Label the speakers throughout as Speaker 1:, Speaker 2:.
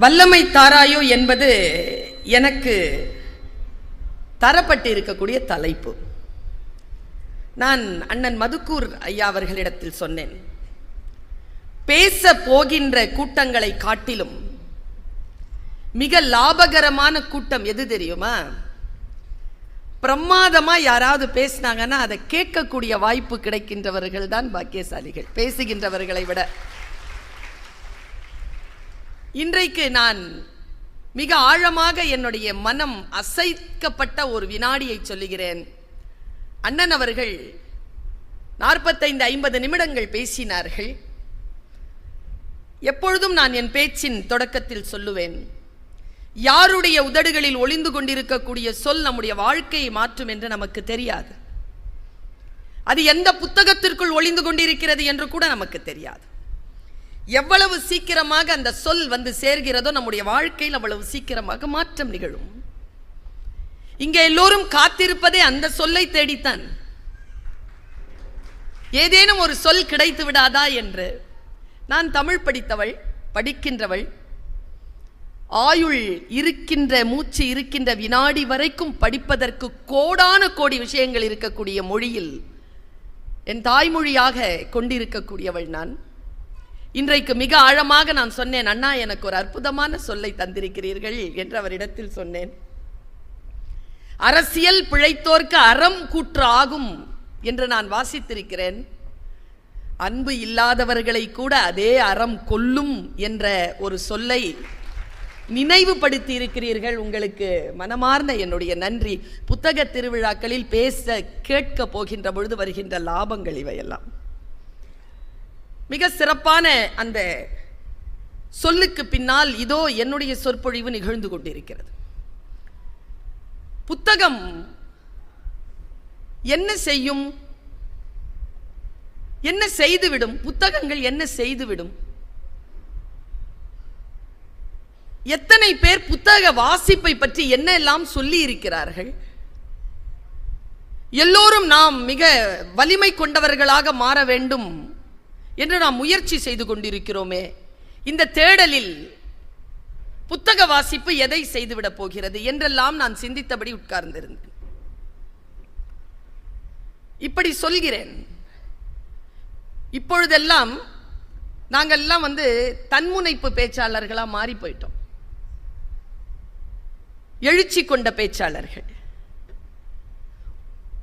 Speaker 1: வல்லமை தாராயோ என்பது எனக்கு தரப்பட்டு இருக்கக்கூடிய தலைப்பு. நான் அண்ணன் மதுக்கூர் ஐயா அவர்களிடத்தில் சொன்னேன், பேச போகின்ற கூட்டங்களை காட்டிலும் மிக லாபகரமான கூட்டம் எது தெரியுமா? பிரமாதமா யாராவது பேசினாங்கன்னா அதை கேட்கக்கூடிய வாய்ப்பு கிடைக்கின்றவர்கள் தான் பாக்கியசாலிகள், பேசுகின்றவர்களை விட. இன்றைக்கு நான் மிக ஆழமாக என்னுடைய மனம் அசைக்கப்பட்ட ஒரு வினாடியை சொல்லுகிறேன். அண்ணன் அவர்கள் 45-50 நிமிடங்கள் பேசினார்கள். எப்பொழுதும் நான் என் பேச்சின் தொடக்கத்தில் சொல்லுவேன், யாருடைய உதடுகளில் ஒளிந்து கொண்டிருக்கக்கூடிய சொல் நம்முடைய வாழ்க்கையை மாற்றும் என்று நமக்கு தெரியாது. அது எந்த புத்தகத்திற்குள் ஒளிந்து கொண்டிருக்கிறது என்று கூட நமக்கு தெரியாது. எவ்வளவு சீக்கிரமாக அந்த சொல் வந்து சேர்கிறதோ நம்முடைய வாழ்க்கையில் அவ்வளவு சீக்கிரமாக மாற்றம் நிகழும். இங்கே எல்லோரும் காத்திருப்பதே அந்த சொல்லை தேடித்தான். ஏதேனும் ஒரு சொல் கிடைத்து விடாதா என்று. நான் தமிழ் படித்தவள், படிக்கின்றவள். ஆயுள் இருக்கின்ற, மூச்சு இருக்கின்ற வினாடி வரைக்கும் படிப்பதற்கு கோடான கோடி விஷயங்கள் இருக்கக்கூடிய மொழியில் என் தாய்மொழியாக கொண்டிருக்கக்கூடியவள் நான். இன்றைக்கு மிக ஆழமாக நான் சொன்னேன், அண்ணா எனக்கு ஒரு அற்புதமான சொல்லை தந்திருக்கிறீர்கள் என்று அவரிடத்தில் சொன்னேன். அரசியல் பிழைத்தோர்க்கு அறம் கூற்று ஆகும் என்று நான் வாசித்திருக்கிறேன். அன்பு இல்லாதவர்களை கூட அதே அறம் கொல்லும் என்ற ஒரு சொல்லை நினைவுபடுத்தி இருக்கிறீர்கள். உங்களுக்கு மனமார்ந்த என்னுடைய நன்றி. புத்தக திருவிழாக்களில் பேச கேட்க போகின்ற பொழுது வருகின்ற லாபங்கள் இவையெல்லாம். மிக சிறப்பான அந்த சொல்லுக்கு பின்னால் இதோ என்னுடைய சொற்பொழிவு நிகழ்ந்து கொண்டிருக்கிறது. புத்தகம் என்ன செய்யும்? என்ன செய்துவிடும்? புத்தகங்கள் என்ன செய்துவிடும்? எத்தனை பேர் புத்தக வாசிப்பை பற்றி என்ன எல்லாம் சொல்லி இருக்கிறார்கள்? எல்லோரும் நாம் மிக வலிமை கொண்டவர்களாக மாற வேண்டும் என்று நாம் முயற்சி செய்து கொண்டிருக்கிறோமே. இந்த தேடலில் புத்தக வாசிப்பு எதை செய்துவிடப் போகிறது என்றெல்லாம் நான் சிந்தித்தபடி உட்கார்ந்திருந்தேன். இப்படி சொல்கிறேன், இப்பொழுதெல்லாம் நாங்கள்லாம் தன்முனைப்பு பேச்சாளர்களா மாறி போயிட்டோம். எழுச்சி கொண்ட பேச்சாளர்கள்.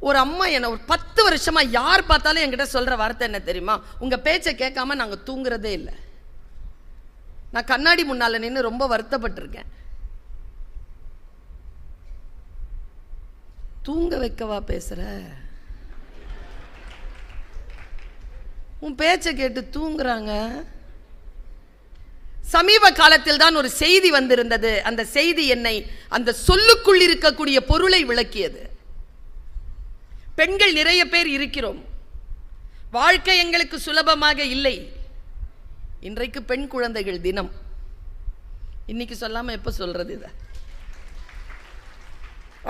Speaker 1: ஒரு அம்மா என்ன ஒரு 10 வருஷமா யார் பார்த்தாலும் என்கிட்ட சொல்ற வார்த்தை என்ன தெரியுமா? உங்க பேச்சை கேட்காம நாங்க தூங்குறதே இல்லை. நான் கண்ணாடி முன்னால நின்று ரொம்ப வருத்தப்பட்டிருக்கேன். தூங்க வைக்கவா பேசுற? உன் பேச்சை கேட்டு தூங்குறாங்க. சமீப காலத்தில் தான் ஒரு செய்தி வந்திருந்தது. அந்த செய்தி என்னை அந்த சொல்லுக்குள் இருக்கக்கூடிய பொருளை விளக்கியது. பெண்கள் நிறைய பேர் இருக்கிறோம். வாழ்க்கை எங்களுக்கு சுலபமாக இல்லை. இன்றைக்கு பெண் குழந்தைகள் தினம். இன்னைக்கு சொல்லாம எப்ப சொல்றது? இத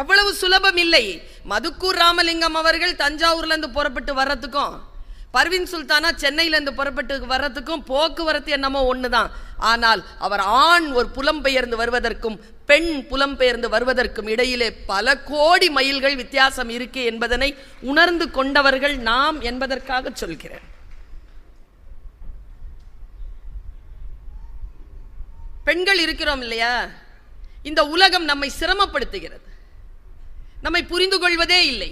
Speaker 1: அவ்வளவு சுலபம் இல்லை. மதுக்கூர் ராமலிங்கம் அவர்கள் தஞ்சாவூர்ல இருந்து புறப்பட்டு வர்றதுக்கும், பர்வீன் சுல்தானா சென்னையில இருந்து புறப்பட்டு வர்றதுக்கும் போக்குவரத்து என்னமோ ஒண்ணுதான். ஆனால் அவர் ஆண் ஒரு புலம்பெயர்ந்து வருவதற்கும் பெண் புலம்பெயர்ந்து வருவதற்கும் இடையிலே பல கோடி மைல்கள் வித்தியாசம் இருக்கு என்பதனை உணர்ந்து கொண்டவர்கள் நாம் என்பதற்காக சொல்கிறேன். பெண்கள் இருக்கிறோம் இல்லையா? இந்த உலகம் நம்மை சிரமப்படுத்துகிறது. நம்மை புரிந்து கொள்வதே இல்லை.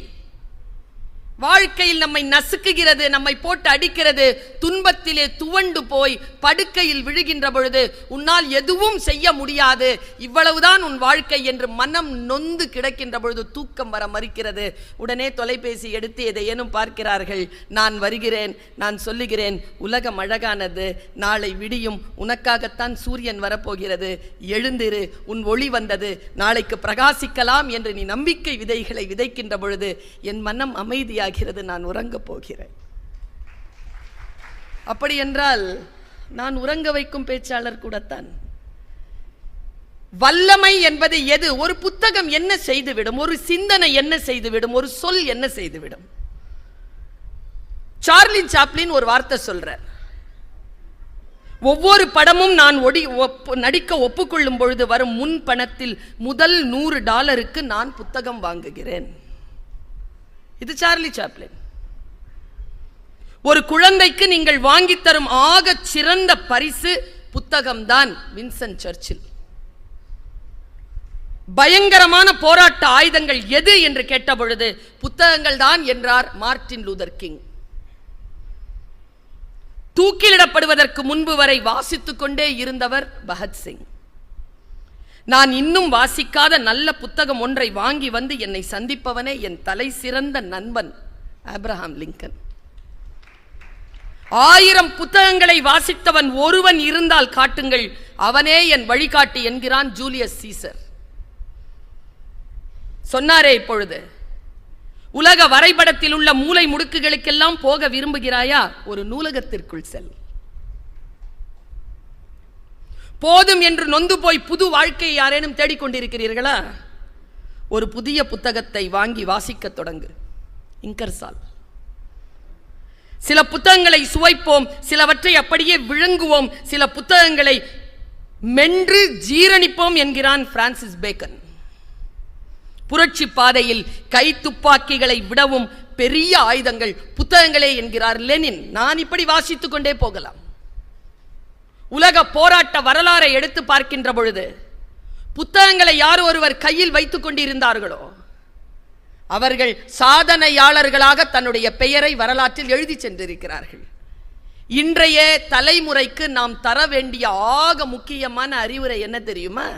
Speaker 1: வாழ்க்கையில் நம்மை நசுக்குகிறது, நம்மை போட்டு அடிக்கிறது. துன்பத்திலே துவண்டு போய் படுக்கையில் விழுகின்ற பொழுது உன்னால் எதுவும் செய்ய முடியாது, இவ்வளவுதான் உன் வாழ்க்கை என்று மனம் நொந்து கிடக்கின்ற பொழுது தூக்கம் வர மறுக்கிறது. உடனே தொலைபேசி எடுத்து எதையேனும் பார்க்கிறார்கள். நான் வருகிறேன், நான் சொல்லுகிறேன், உலகம் அழகானது, நாளை விடியும், உனக்காகத்தான் சூரியன் வரப்போகிறது, எழுந்திரு, உன் ஒளி வந்தது, நாளைக்கு பிரகாசிக்கலாம் என்று நீ நம்பிக்கை விதைகளை விதைக்கின்ற பொழுது என் மனம் அமைதியாக, நான் உறங்கப் போகிறேன். அப்படி என்றால் நான் உறங்க வைக்கும் பேச்சாளர் கூடத்தான். வல்லமை என்பது எது? ஒரு புத்தகம் என்ன செய்துவிடும்? ஒரு சிந்தனை என்ன செய்துவிடும்? ஒரு சொல் என்ன செய்துவிடும்? சார்லி சாப்ளின் ஒரு வார்த்தை சொல்றார், ஒவ்வொரு படமும் நான் நடிக்க ஒப்புக்கொள்ளும் பொழுது வரும் முன் பணத்தில் முதல் $100 நான் புத்தகம் வாங்குகிறேன். இது சார்லி சாப்ளின். ஒரு குழந்தைக்கு நீங்கள் வாங்கி தரும் ஆக சிறந்த பரிசு புத்தகம்தான் வின்சென்ட் சர்ச்சில். பயங்கரமான போராட்ட ஆயுதங்கள் எது என்று கேட்ட பொழுது புத்தகங்கள் தான் என்றார் மார்ட்டின் லூதர் கிங். தூக்கிலிடப்படுவதற்கு முன்பு வரை வாசித்துக் கொண்டே இருந்தவர் பகத்சிங். நான் இன்னும் வாசிக்காத நல்ல புத்தகம் ஒன்றை வாங்கி வந்து என்னை சந்திப்பவனே என் தலை சிறந்த நண்பன் ஆப்ரஹாம் லிங்கன். 1000 புத்தகங்களை வாசித்தவன் ஒருவன் இருந்தால் காட்டுங்கள், அவனே என் வழிகாட்டி என்கிறான் ஜூலியஸ் சீசர். சொன்னாரே இப்பொழுது, உலக வரைபடத்தில் உள்ள மூலை முடுக்குகளுக்கெல்லாம் போக விரும்புகிறாயா? ஒரு நூலகத்திற்குள் செல். போதும் என்று நொந்து போய் புது வாழ்க்கையை யாரேனும் தேடிக்கொண்டிருக்கிறீர்களா? ஒரு புதிய புத்தகத்தை வாங்கி வாசிக்க தொடங்கு. இங்கர்சால். சில புத்தகங்களை சுவைப்போம், சிலவற்றை அப்படியே விழுங்குவோம், சில புத்தகங்களை மென்று ஜீரணிப்போம் என்கிறான் பிரான்சிஸ் பேக்கன். புரட்சி பாதையில் கை துப்பாக்கிகளை விடவும் பெரிய ஆயுதங்கள் புத்தகங்களே என்கிறார் லெனின். நான் இப்படி வாசித்துக் கொண்டே போகலாம். உலக போராட்ட வரலாறை எடுத்து பார்க்கின்ற பொழுது புத்தகங்களை யார் ஒருவர் கையில் வைத்துக் கொண்டிருந்தார்களோ அவர்கள் சாதனையாளர்களாக தன்னுடைய பெயரை வரலாற்றில் எழுதி சென்றிருக்கிறார்கள். இன்றைய தலைமுறைக்கு நாம் தர வேண்டிய ஆக முக்கியமான அறிவுரை என்ன தெரியுமா?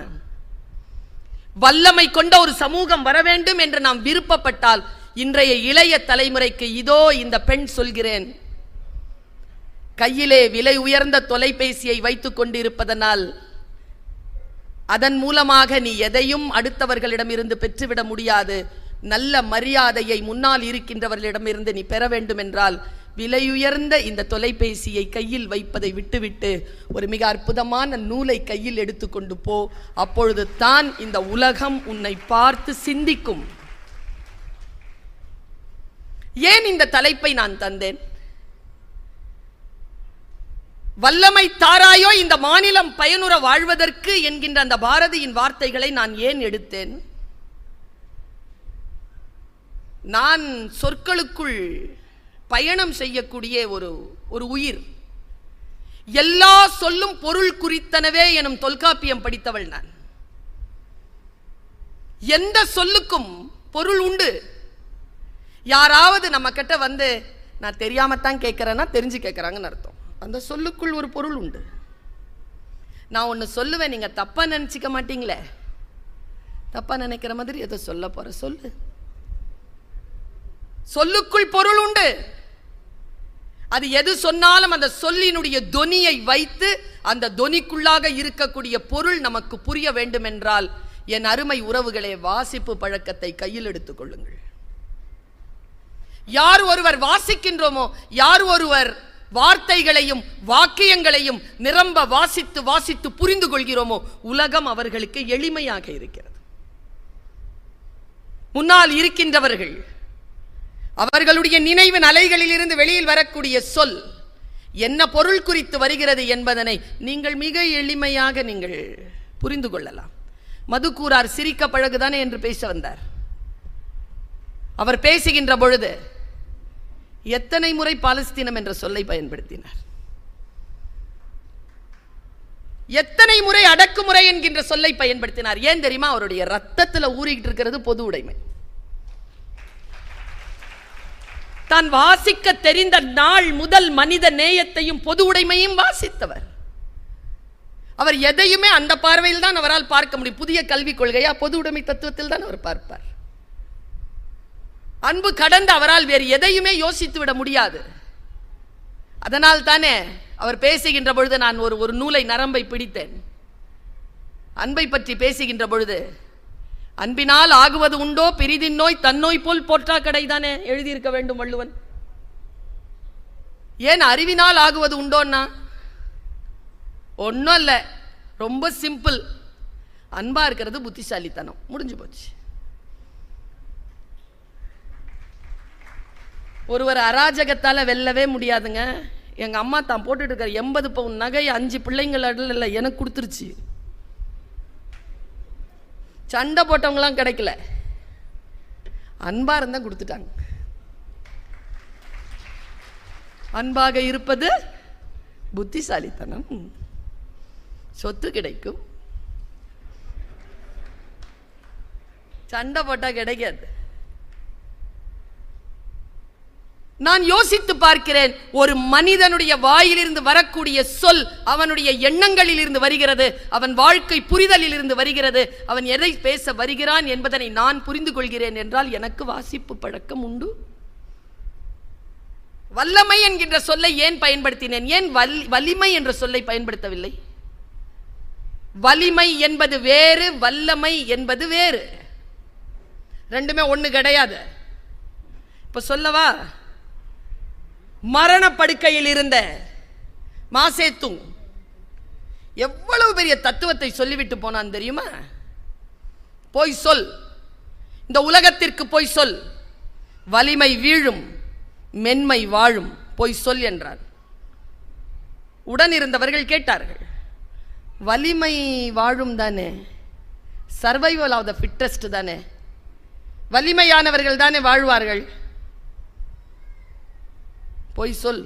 Speaker 1: வல்லமை கொண்ட ஒரு சமூகம் வர வேண்டும் என்று நாம் விருப்பப்பட்டால் இன்றைய இளைய தலைமுறைக்கு இதோ இந்த பெண் சொல்கிறேன், கையிலே விலை உயர்ந்த தொலைபேசியை வைத்துக் கொண்டிருப்பதனால் அதன் மூலமாக நீ எதையும் அடுத்தவர்களிடமிருந்து பெற்றுவிட முடியாது. நல்ல மரியாதையை முன்னால் இருக்கின்றவர்களிடமிருந்து நீ பெற வேண்டும் என்றால் விலையுயர்ந்த இந்த தொலைபேசியை கையில் வைப்பதை விட்டுவிட்டு ஒரு மிக அற்புதமான நூலை கையில் எடுத்துக்கொண்டு போ. அப்பொழுது தான் இந்த உலகம் உன்னை பார்த்து சிந்திக்கும். ஏன் இந்த தலைப்பை நான் தந்தேன்? வல்லமை தாராயோ இந்த மாநிலம் பயனுற வாழ்வதற்கு என்கின்ற அந்த பாரதியின் வார்த்தைகளை நான் ஏன் எடுத்தேன்? நான் சொற்களுக்குள் பயணம் செய்யக்கூடிய ஒரு உயிர். எல்லா சொல்லும் பொருள் குறித்தனவே எனும் தொல்காப்பியம் படித்தவள் நான். எந்த சொல்லுக்கும் பொருள் உண்டு. யாராவது நம்ம கிட்ட வந்து நான் தெரியாமத்தான் கேட்கிறேன்னா தெரிஞ்சு கேட்கிறாங்கன்னு அர்த்தம். அந்த சொல்லுக்குள் ஒரு பொருள் உண்டு. நான் ஒன்று சொல்லுவேன், நீங்க தப்பா நினைச்சிக்க மாட்டீங்களே. தப்பா நினைக்கிற மாதிரி எதை சொல்ல போற சொல்லு. சொல்லுக்குள் பொருள் உண்டு. அது எது சொன்னாலும் அந்த சொல்லினுடைய தொனியை வைத்து அந்த தொனிக்குள்ளாக இருக்கக்கூடிய பொருள் நமக்கு புரிய வேண்டும் என்றால் என் அருமை உறவுகளே, வாசிப்பு பழக்கத்தை கையில் எடுத்துக் கொள்ளுங்கள். யார் ஒருவர் வாசிக்கின்றோமோ, யார் ஒருவர் வார்த்தைகளையும் வாக்கியங்களையும் நிரம்ப வாசித்து வாசித்து புரிந்து கொள்கிறோமோ உலகம் அவர்களுக்கு எளிமையாக இருக்கிறது. முன்னால் இருக்கின்றவர்கள் அவர்களுடைய நினைவு அலைகளில் இருந்து வெளியில் வரக்கூடிய சொல் என்ன பொருள் குறித்து வருகிறது என்பதனை நீங்கள் மிக எளிமையாக நீங்கள் புரிந்து கொள்ளலாம். மதுக்கூரார் சிரிக்க பழகுதானே என்று பேச வந்தார். அவர் பேசுகின்ற பொழுது எத்தனை முறை பாலஸ்தீனம் என்ற சொல்லை பயன்படுத்தினார்? எத்தனை முறை அடக்குமுறை என்கின்ற சொல்லை பயன்படுத்தினார்? ஏன் தெரியுமா? அவருடைய ரத்தத்தில் ஊறிக்கிட்டு இருக்கிறது பொது உடைமை. தான் வாசிக்க தெரிந்த நாள் முதல் மனித நேயத்தையும் பொது உடைமையும் வாசித்தவர். அவர் எதையுமே அந்த பார்வையில் தான் அவரால் பார்க்க முடியும். புதிய கல்விக் கொள்கையா பொது உடைமை தத்துவத்தில் தான் அவர் பார்ப்பார். அன்பு கடந்து அவரால் வேறு எதையுமே யோசித்து விட முடியாது. அதனால் தானே அவர் பேசுகின்ற பொழுது நான் ஒரு நூலை நரம்பை பிடித்தேன். அன்பை பற்றி பேசுகின்ற பொழுது அன்பினால் ஆகுவது உண்டோ பிரிதின் நோய் தன்னோய் போல் போற்றா கடைதானே எழுதியிருக்க வேண்டும் வள்ளுவன். ஏன் அறிவினால் ஆகுவது உண்டோன்னா ஒன்றும் இல்லை, ரொம்ப சிம்பிள். அன்பா இருக்கிறது புத்திசாலித்தனம், முடிஞ்சு போச்சு. ஒருவர் அராஜகத்தால வெல்லவே முடியாதுங்க. எங்கள் அம்மா தான் போட்டுட்டு இருக்காரு 80 பவுன் நகை 5 பிள்ளைங்கள் இல்லை எனக்கு கொடுத்துருச்சு. சண்டை போட்டவங்களாம் கிடைக்கல, அன்பாக இருந்தால் கொடுத்துட்டாங்க. அன்பாக இருப்பது புத்திசாலித்தனம். சொத்து கிடைக்கும், சண்டை போட்டா கிடைக்காது. நான் யோசித்து பார்க்கிறேன், ஒரு மனிதனுடைய வாயிலிருந்து வரக்கூடிய சொல் அவனுடைய எண்ணங்களில் இருந்து வருகிறது, அவன் வாழ்க்கை புரிதலில் இருந்து வருகிறது. அவன் எதை பேச வருகிறான் என்பதனை நான் புரிந்து கொள்கிறேன் என்றால் எனக்கு வாசிப்பு பழக்கம் உண்டு. வல்லமை என்கின்ற சொல்லை ஏன் பயன்படுத்தினேன்? ஏன் வலிமை என்ற சொல்லை பயன்படுத்தவில்லை? வலிமை என்பது வேறு, வல்லமை என்பது வேறு. ரெண்டுமே ஒண்ணு கிடையாது. இப்ப சொல்லவா? மரணப்படுக்கையில் இருந்த மாசேத்துங் எவ்வளவு பெரிய தத்துவத்தை சொல்லிவிட்டு போனான் தெரியுமா? போய் சொல், இந்த உலகத்திற்கு போய் சொல், வலிமை வீழும் மென்மை வாழும், போய் சொல் என்றார். உடன் இருந்தவர்கள் கேட்டார்கள், வலிமை வாழும் தானே, சர்வைவல் ஆஃப் த ஃபிட்டஸ்ட் தானே, வலிமையானவர்கள் தானே வாழ்வார்கள், போய் சொல்.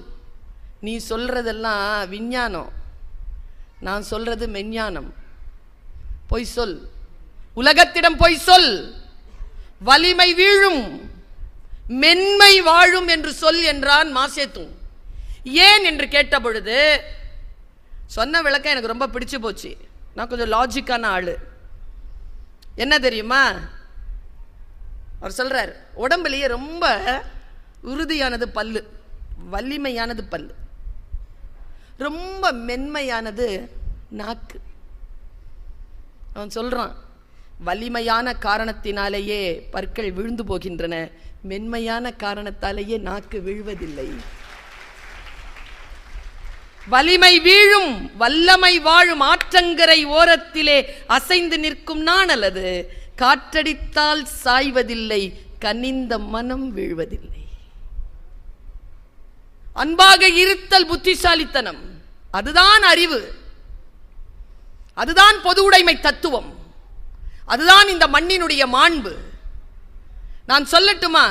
Speaker 1: நீ சொல்றதெல்லாம் விஞ்ஞானம், நான் சொல்றது மெஞ்ஞானம். போய் சொல், உலகத்திடம் போய் சொல், வலிமை வீழும் மென்மை வாழும் என்று சொல் என்றான் மாசேத்துங். ஏன் என்று கேட்ட பொழுது சொன்ன விளக்கம் எனக்கு ரொம்ப பிடிச்சு போச்சு. நான் கொஞ்சம் லாஜிக்கான ஆளு. என்ன தெரியுமா அவர் சொல்றார்? உடம்புலயே ரொம்ப உறுதியானது பல்லு, வலிமையானது பல்லு, ரொம்ப மென்மையானது நாக்கு. அவன் சொல்றான், வலிமையான காரணத்தினாலேயே பற்கள் விழுந்து போகின்றன, மென்மையான காரணத்தாலேயே நாக்கு விழுவதில்லை. வலிமை வீழும் வல்லமை வாழும், ஆற்றங்கரை ஓரத்திலே அசைந்து நிற்கும் நாணலது, காற்றடித்தால் சாய்வதில்லை, கனிந்த மனம் வீழ்வதில்லை. அன்பாக இருத்தல் புத்திசாலித்தனம், அதுதான் அறிவு, அதுதான் பொது உடைமை தத்துவம், அதுதான் இந்த மண்ணினுடைய மாண்பு. நான் சொல்லட்டுமா?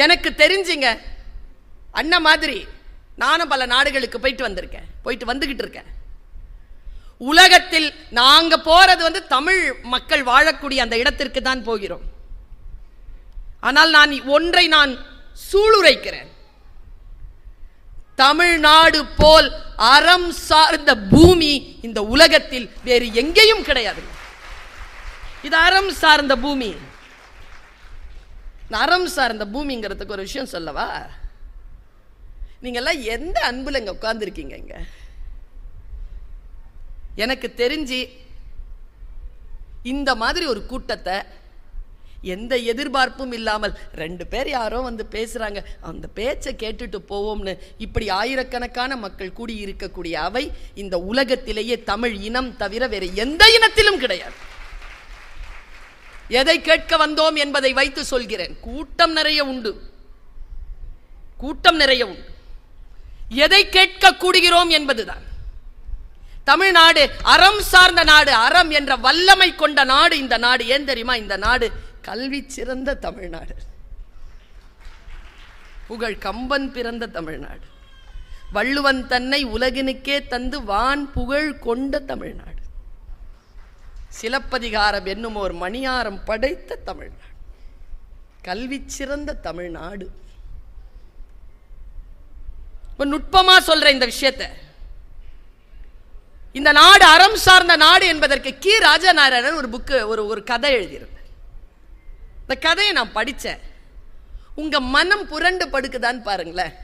Speaker 1: எனக்கு தெரிஞ்சுங்க, அண்ணன் மாதிரி நானும் பல நாடுகளுக்கு போயிட்டு வந்திருக்கேன், போயிட்டு வந்துகிட்டு இருக்கேன். உலகத்தில் நாங்க போறது தமிழ் மக்கள் வாழக்கூடிய அந்த இடத்திற்கு தான் போகிறோம். ஆனால் நான் ஒன்றை சூளுரைக்கிறேன், தமிழ்நாடு போல் அறம் சார்ந்த பூமி இந்த உலகத்தில் வேறு எங்கேயும் கிடையாது. இது அறம் சார்ந்த பூமி. அறம் சார்ந்த பூமிங்கிறதுக்கு ஒரு விஷயம் சொல்லவா? நீங்க எல்லாம் எந்த அன்புல இங்க உட்கார்ந்து இருக்கீங்க? இங்க எனக்கு தெரிஞ்சு இந்த மாதிரி ஒரு கூட்டத்தை எந்த எதிர்பார்ப்பும் இல்லாமல் 2 பேர் யாரோ பேசுறாங்க, அந்த பேச்சை கேட்டுட்டு போவோம்னு இப்படி ஆயிரக்கணக்கான மக்கள் கூடி இருக்கக்கூடிய அவை இந்த உலகத்திலேயே தமிழ் இனம் தவிர வேறு எந்த இனத்திலும் கிடையாது. எதை கேட்க வந்தோம் என்பதை வைத்து சொல்கிறேன். கூட்டம் நிறைய உண்டு, கூட்டம் நிறைய உண்டு. எதை கேட்க கூடுகிறோம் என்பதுதான். தமிழ்நாடு அறம் சார்ந்த நாடு, அறம் என்ற வல்லமை கொண்ட நாடு இந்த நாடு. ஏன் தெரியுமா? இந்த நாடு கல்வி சிறந்த தமிழ்நாடு, புகழ் கம்பன் பிறந்த தமிழ்நாடு, வள்ளுவன் தன்னை உலகினுக்கே தந்து வான் புகழ் கொண்ட தமிழ்நாடு, சிலப்பதிகாரம் என்னும் ஒரு மணியாரம் படைத்த தமிழ்நாடு, கல்வி சிறந்த தமிழ்நாடு. நுட்பமா சொல்ற இந்த விஷயத்தை. இந்த நாடு அறம் சார்ந்த நாடு என்பதற்கு கி ராஜநாராயணன் ஒரு புக்கு, ஒரு கதை எழுதியிருந்தார். இந்த கதையை நான் படித்தேன். உங்க மனம் புரண்டு படுக்குதான்னு பாருங்களேன்.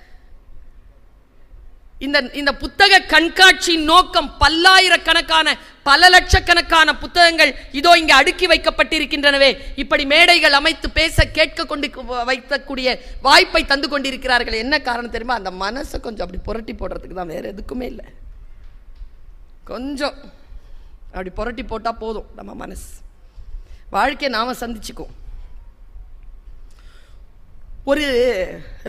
Speaker 1: இந்த புத்தக கண்காட்சியின் நோக்கம் பல்லாயிரக்கணக்கான பல லட்சக்கணக்கான புத்தகங்கள் இதோ இங்கே அடுக்கி வைக்கப்பட்டிருக்கின்றனவே, இப்படி மேடைகள் அமைத்து பேச கேட்க கொண்டு வைக்கக்கூடிய வாய்ப்பை தந்து கொண்டிருக்கிறார்கள். என்ன காரணம் தெரியுமா? அந்த மனசை கொஞ்சம் அப்படி புரட்டி போடுறதுக்கு தான், வேற எதுக்குமே இல்லை. கொஞ்சம் அப்படி புரட்டி போட்டா போதும் நம்ம மனசு. வாழ்க்கையை நாம சந்திச்சுக்குவோம். ஒரு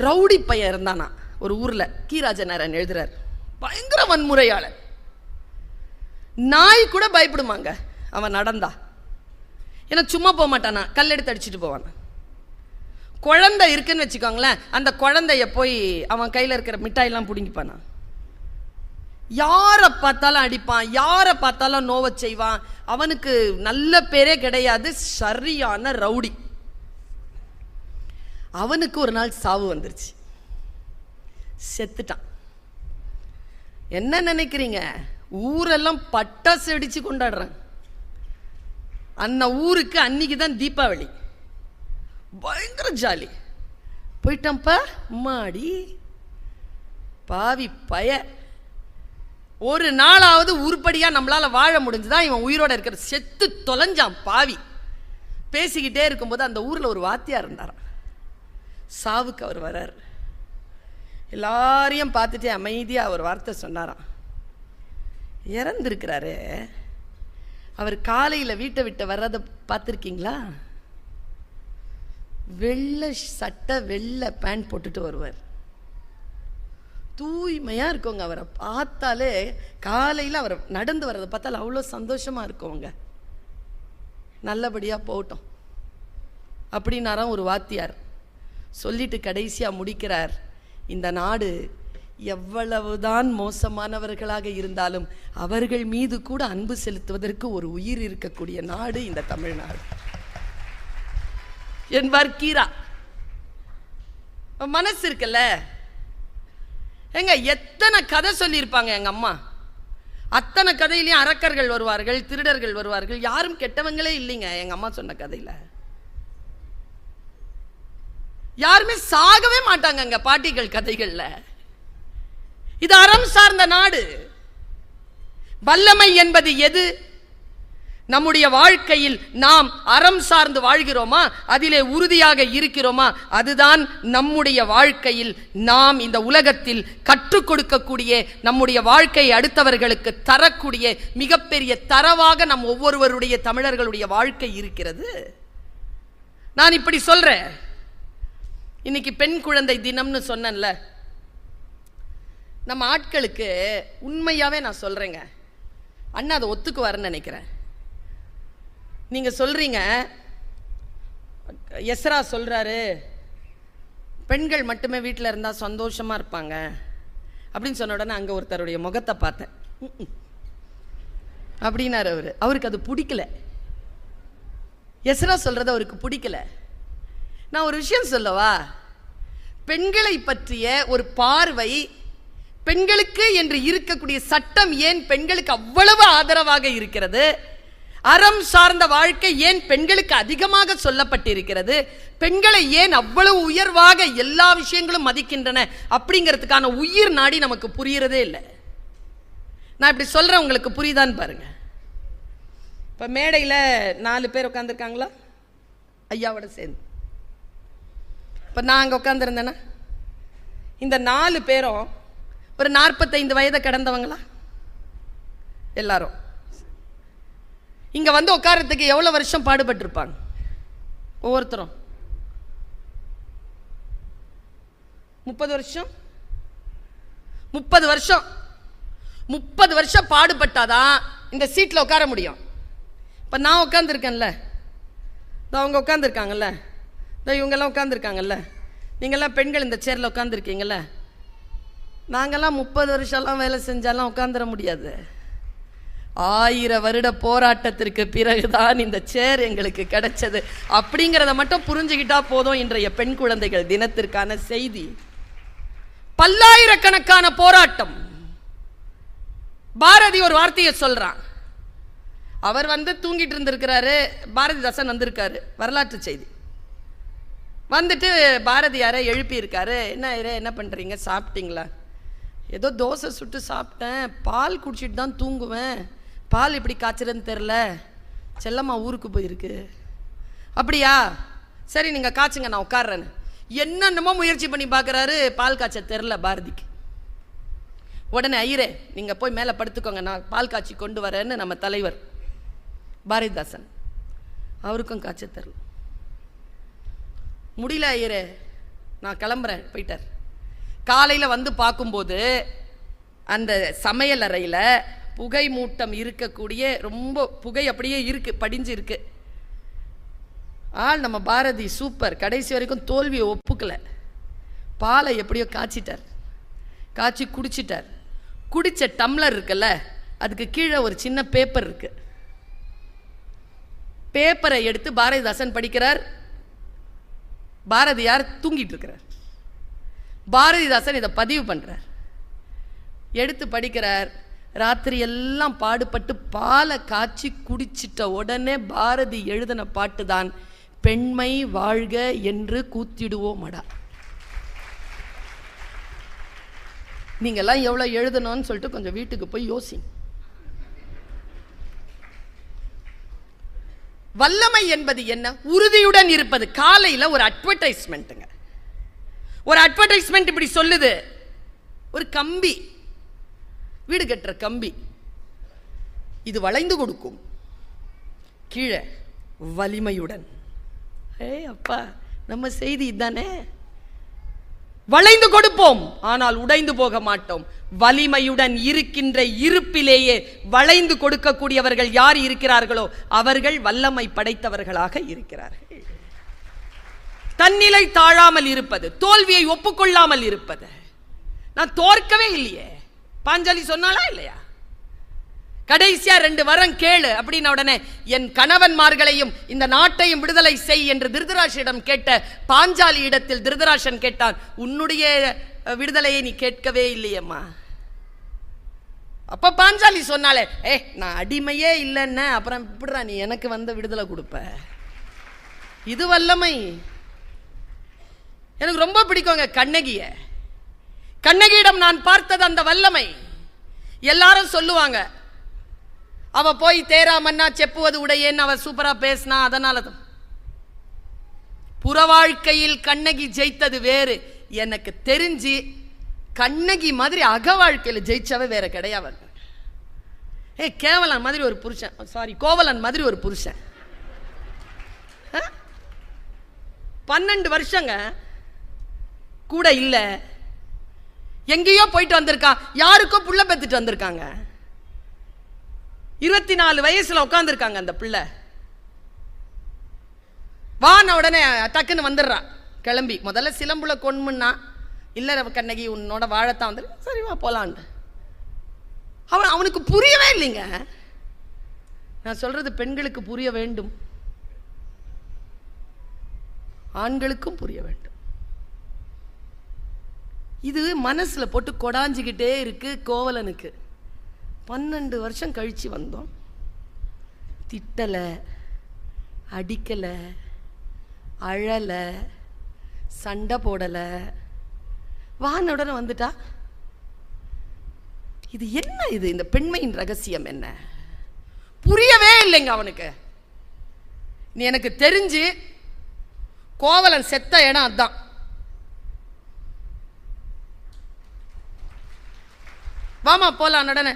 Speaker 1: ரவுடி பையன் இருந்தானா, ஒரு ஊர்ல கீராஜனாரன் எழுதுறார். பயங்கர வன்முறையாளர். நாய் கூட பயப்படுமாங்க அவன் நடந்தா. ஏன்னா சும்மா போக மாட்டானா, கல்லெடுத்து அடிச்சுட்டு போவான். குழந்தை இருக்குன்னு வச்சுக்கோங்களேன், அந்த குழந்தைய போய் அவன் கையில் இருக்கிற மிட்டாயெல்லாம் பிடுங்கிப்பானா. யாரை பார்த்தாலும் அடிப்பான், யாரை பார்த்தாலும் நோவை செய்வான். அவனுக்கு நல்ல பேரே கிடையாது, சரியான ரவுடி. அவனுக்கு ஒரு நாள் சாவு வந்துருச்சு, செத்துட்டான். என்ன நினைக்கிறீங்க, ஊரெல்லாம் பட்டாசு வெடிச்சு கொண்டாடுறாங்க. அந்த ஊருக்கு அன்னைக்கு தான் தீபாவளி, பயங்கர ஜாலி. போயிட்டான்ப்பா மாடி பாவி பய. ஒரு நாளாவது உருப்படியா நம்மளால வாழ முடிஞ்சுதான் இவன் உயிரோட இருக்கிற. செத்து தொலைஞ்சான் பாவி. பேசிக்கிட்டே இருக்கும்போது அந்த ஊர்ல ஒரு வாத்தியார் இருந்தாராம். சாவுக்கு அவர் வர்றார். எல்லாரையும் பார்த்துட்டு அமைதியா ஒரு வார்த்தை சொன்னாராம். இறந்துருக்கிறாரு, அவர் காலையில் வீட்டை விட்டு வர்றதை பார்த்துருக்கீங்களா? வெள்ளை சட்டை வெள்ளை பேண்ட் போட்டுட்டு வருவார். தூய்மையா இருக்குங்க. அவரை பார்த்தாலே காலையில் அவர் நடந்து வர்றதை பார்த்தாலும் அவ்வளோ சந்தோஷமா இருக்குங்க. நல்லபடியா போகட்டும் அப்படின்னாராம் ஒரு வாத்தியார். சொல்லிட்டு கடைசியா முடிக்கிறார், இந்த நாடு எவ்வளவுதான் மோசமானவர்களாக இருந்தாலும் அவர்கள் மீது கூட அன்பு செலுத்துவதற்கு ஒரு உயிர் இருக்கக்கூடிய நாடு இந்த தமிழ்நாடு என்பார் கீரா. மனசு இருக்குல்ல எங்க, எத்தனை கதை சொல்லியிருப்பாங்க எங்க அம்மா. அத்தனை கதையிலையும் அரக்கர்கள் வருவார்கள், திருடர்கள் வருவார்கள், யாரும் கெட்டவங்களே இல்லைங்க எங்க அம்மா சொன்ன கதையில. யாருமே சாகவே மாட்டாங்க பாட்டிகள் கதைகள்ல. இது அறம் சார்ந்த நாடு. வல்லமை என்பது எது? நம்முடைய வாழ்க்கையில் நாம் அறம் சார்ந்து வாழ்கிறோமா, அதிலே உறுதியாக இருக்கிறோமா, அதுதான் நம்முடைய வாழ்க்கையில் நாம் இந்த உலகத்தில் கற்றுக் கொடுக்கக்கூடிய, நம்முடைய வாழ்க்கையை அடுத்தவர்களுக்கு தரக்கூடிய மிகப்பெரிய தரவாக நம் ஒவ்வொருவருடைய தமிழர்களுடைய வாழ்க்கை இருக்கிறது. நான் இப்படி சொல்றேன். இன்னைக்கு பெண் குழந்தை தினம்னு சொன்னேன்ல, நம்ம ஆட்களுக்கு உண்மையாவே நான் சொல்றேங்க, அண்ணா அதை ஒத்துக்குவாருன்னு நினைக்கிறேன். நீங்க சொல்றீங்க, எஸ்ரா சொல்றாரு பெண்கள் மட்டுமே வீட்டில் இருந்தா சந்தோஷமா இருப்பாங்க அப்படின்னு சொன்ன உடனே அங்க ஒருத்தருடைய முகத்தை பார்த்தேன். அப்படின்னாரு அவரு. அவருக்கு அது பிடிக்கல. எஸ்ரா சொல்றது அவருக்கு பிடிக்கல. நான் ஒரு விஷயம் சொல்லவா, பெண்களை பற்றிய ஒரு பார்வை, பெண்களுக்கு என்று இருக்கக்கூடிய சட்டம் ஏன் பெண்களுக்கு அவ்வளவு ஆதரவாக இருக்கிறது, அறம் சார்ந்த வாழ்க்கை ஏன் பெண்களுக்கு அதிகமாக சொல்லப்பட்டிருக்கிறது, பெண்களை ஏன் அவ்வளவு உயர்வாக எல்லா விஷயங்களும் மதிக்கின்றன அப்படிங்கிறதுக்கான உயிர் நாடி நமக்கு புரியறதே இல்லை. நான் இப்படி சொல்றேன், உங்களுக்கு புரியுதான்னு பாருங்க. இப்ப மேடையில் 4 பேர் உட்காந்துருக்காங்களா ஐயாவோட சேர்ந்து. இப்போ நான் அங்கே உட்காந்துருந்தேன்னா இந்த 4 பேரும் ஒரு 45 வயதை கடந்தவங்களா? எல்லாரும் இங்க வந்து உட்காரத்துக்கு எவ்வளவு வருஷம் பாடுபட்டிருப்பாங்க ஒவ்வொருத்தரும்? 30 வருஷம். 30 வருஷம் 30 வருஷம் பாடுபட்டாதான் இந்த சீட்டில் உட்கார முடியும். இப்போ நான் உட்காந்துருக்கேன்ல, அவங்க உட்காந்துருக்காங்கல்ல, இவங்கெல்லாம் உட்காந்துருக்காங்கல்ல, நீங்கள்லாம் பெண்கள் இந்த சேரில் உட்காந்துருக்கீங்கல்ல, நாங்கள்லாம் 30 வருஷம்லாம் வேலை செஞ்சாலாம் உட்காந்துட முடியாது. 1000 வருட போராட்டத்திற்கு பிறகுதான் இந்த சேர் எங்களுக்கு கிடைச்சது அப்படிங்கிறத மட்டும் புரிஞ்சுக்கிட்டா போதும். இன்றைய பெண் குழந்தைகள் தினத்திற்கான செய்தி. பல்லாயிரக்கணக்கான போராட்டம். பாரதி ஒரு வார்த்தையை சொல்றான். அவர் வந்து தூங்கிட்டு இருந்திருக்கிறாரு, பாரதிதாசன் வந்திருக்காரு, வரலாற்று செய்தி. வந்துட்டு பாரதியாரை எழுப்பி இருக்காரு. என்ன பண்றீங்க, சாப்பிட்டீங்களா? ஏதோ தோசை சுட்டு சாப்பிட்டேன், பால் குடிச்சிட்டு தான் தூங்குவேன், பால் எப்படி காய்ச்சறதுன்னு தெரில, செல்லம்மா ஊருக்கு போயிருக்கு. அப்படியா, சரி நீங்கள் காய்ச்சுங்க, நான் உட்கார்றேன்னு என்னென்னமோ முயற்சி பண்ணி பார்க்குறாரு, பால் காய்ச்ச தெரில பாரதிக்கு. உடனே ஐயரே நீங்கள் போய் மேலே படுத்துக்கோங்க, நான் பால் காய்ச்சி கொண்டு வரேன்னு நம்ம தலைவர் பாரதிதாசன், அவருக்கும் காய்ச்ச தெரில. முடியல ஐயரே நான் கிளம்புறேன் போயிட்டார். காலையில் வந்து பார்க்கும்போது அந்த சமையல் அறையில் புகை மூட்டம் இருக்கக்கூடிய, ரொம்ப புகை அப்படியே இருக்கு, படிஞ்சு இருக்கு. நம்ம பாரதி சூப்பர், கடைசி வரைக்கும் தோல்வியை ஒப்புக்கல. பாலை எப்படியோ காய்ச்சிட்டார், காய்ச்சி குடிச்சிட்டார். குடிச்ச டம்ளர் இருக்குல்ல, அதுக்கு கீழே ஒரு சின்ன பேப்பர் இருக்கு. பேப்பரை எடுத்து பாரதிதாசன் படிக்கிறார். பாரதியார் தூங்கிட்டு இருக்கிறார். பாரதிதாசன் இதை பதிவு பண்றார், எடுத்து படிக்கிறார். ராத்திரி எல்லாம் பாடுபட்டு பாலை காய்ச்சி குடிச்சிட்ட உடனே பாரதி எழுதின பாட்டு தான் பெண்மை வாழ்க என்று கூத்திடுவோமடா. நீங்கெல்லாம் எவ்வளவு எழுதணும்னு சொல்லிட்டு கொஞ்சம் வீட்டுக்கு போய் யோசிங்க. வல்லமை என்பது என்ன? உறுதியுடன் இருப்பது. காலையில ஒரு அட்வர்டைஸ்மெண்ட்டுங்க, ஒரு அட்வர்டைஸ்மெண்ட் இப்படி சொல்லுது. ஒரு கம்பி, வீடு கட்டுற கம்பி, இது வளைந்து கொடுக்கும், கீழே வலிமையுடன். அப்பா, நம்ம செய்தி இதுதானே. வளைந்து கொடுப்போம், ஆனால் உடைந்து போக மாட்டோம். வலிமையுடன் இருக்கின்ற இருப்பிலேயே வளைந்து கொடுக்கக்கூடியவர்கள் யார் இருக்கிறார்களோ அவர்கள் வல்லமை படைத்தவர்களாக இருக்கிறார்கள். தன்னிலை தாழாமல் இருப்பது, தோல்வியை ஒப்புக்கொள்ளாமல் இருப்பது. நான் தோற்கவே இல்லையே, பாஞ்சாலி சொன்னாலா இல்லையா? கடைசியா 2 வரம் கேளு அப்படின்ன உடனே என் கணவன்மார்களையும் இந்த நாட்டையும் விடுதலை செய் என்று திருதராஷனிடம் கேட்ட பாஞ்சாலி இடத்தில் திருதராஷன் கேட்டான், உன்னுடைய விடுதலையை நீ கேட்கவே இல்லையம்மா. அப்ப பாஞ்சாலி சொன்னாலே, நான் அடிமையே இல்லைன்னு, அப்புறம் இப்படிடா நீ எனக்கு வந்த விடுதலை கொடுப்ப? இது வல்லமை. எனக்கு ரொம்ப பிடிக்குங்க கண்ணகிய. கண்ணகியிடம் நான் பார்த்தது அந்த வல்லமை. எல்லாரும் சொல்லுவாங்க, அவ போய் தேராமன்னா செப்புவது உடையேன்னு அவ சூப்பரா பேசினா, அதனாலதான். புற வாழ்க்கையில் கண்ணகி ஜெயித்தது வேறு. எனக்கு தெரிஞ்சு கண்ணகி மாதிரி அக வாழ்க்கையில் ஜெயிச்சவ வேற கிடையாது. கேவலன் மாதிரி ஒரு புருஷன், சாரி கோவலன் மாதிரி ஒரு புருஷன். 12 வருஷங்க கூட இல்ல, எங்கேயோ போயிட்டு வந்திருக்கான், யாருக்கோ புள்ள பெத்துட்டு வந்திருக்காங்க. 24 வயசுல உட்காந்துருக்காங்க அந்த பிள்ளை. வான உடனே டக்குன்னு வந்துடுறா கிளம்பி. முதல்ல சிலம்புல கொன்முன்னா, இல்ல கண்ணகி உன்னோட வாழத்தான் வந்து, சரி வா போலான்னு. அவனுக்கு புரியவே இல்லைங்க. நான் சொல்றது பெண்களுக்கு புரிய வேண்டும், ஆண்களுக்கும் புரிய வேண்டும். இது மனசுல போட்டு கொடாஞ்சிக்கிட்டே இருக்கு கோவலனுக்கு. 12 வருஷம் கழிச்சு வந்தோம், திட்டல, அடிக்கல, அழல, சண்டை போடல, வானுடனே வந்துட்டா. இது என்ன? இது இந்த பெண்மையின் ரகசியம் என்ன? புரியவே இல்லைங்க அவனுக்கு. நீ எனக்கு தெரிஞ்சு கோவலன் செத்த இடம் அதான். வாமா போலாம் உடனே.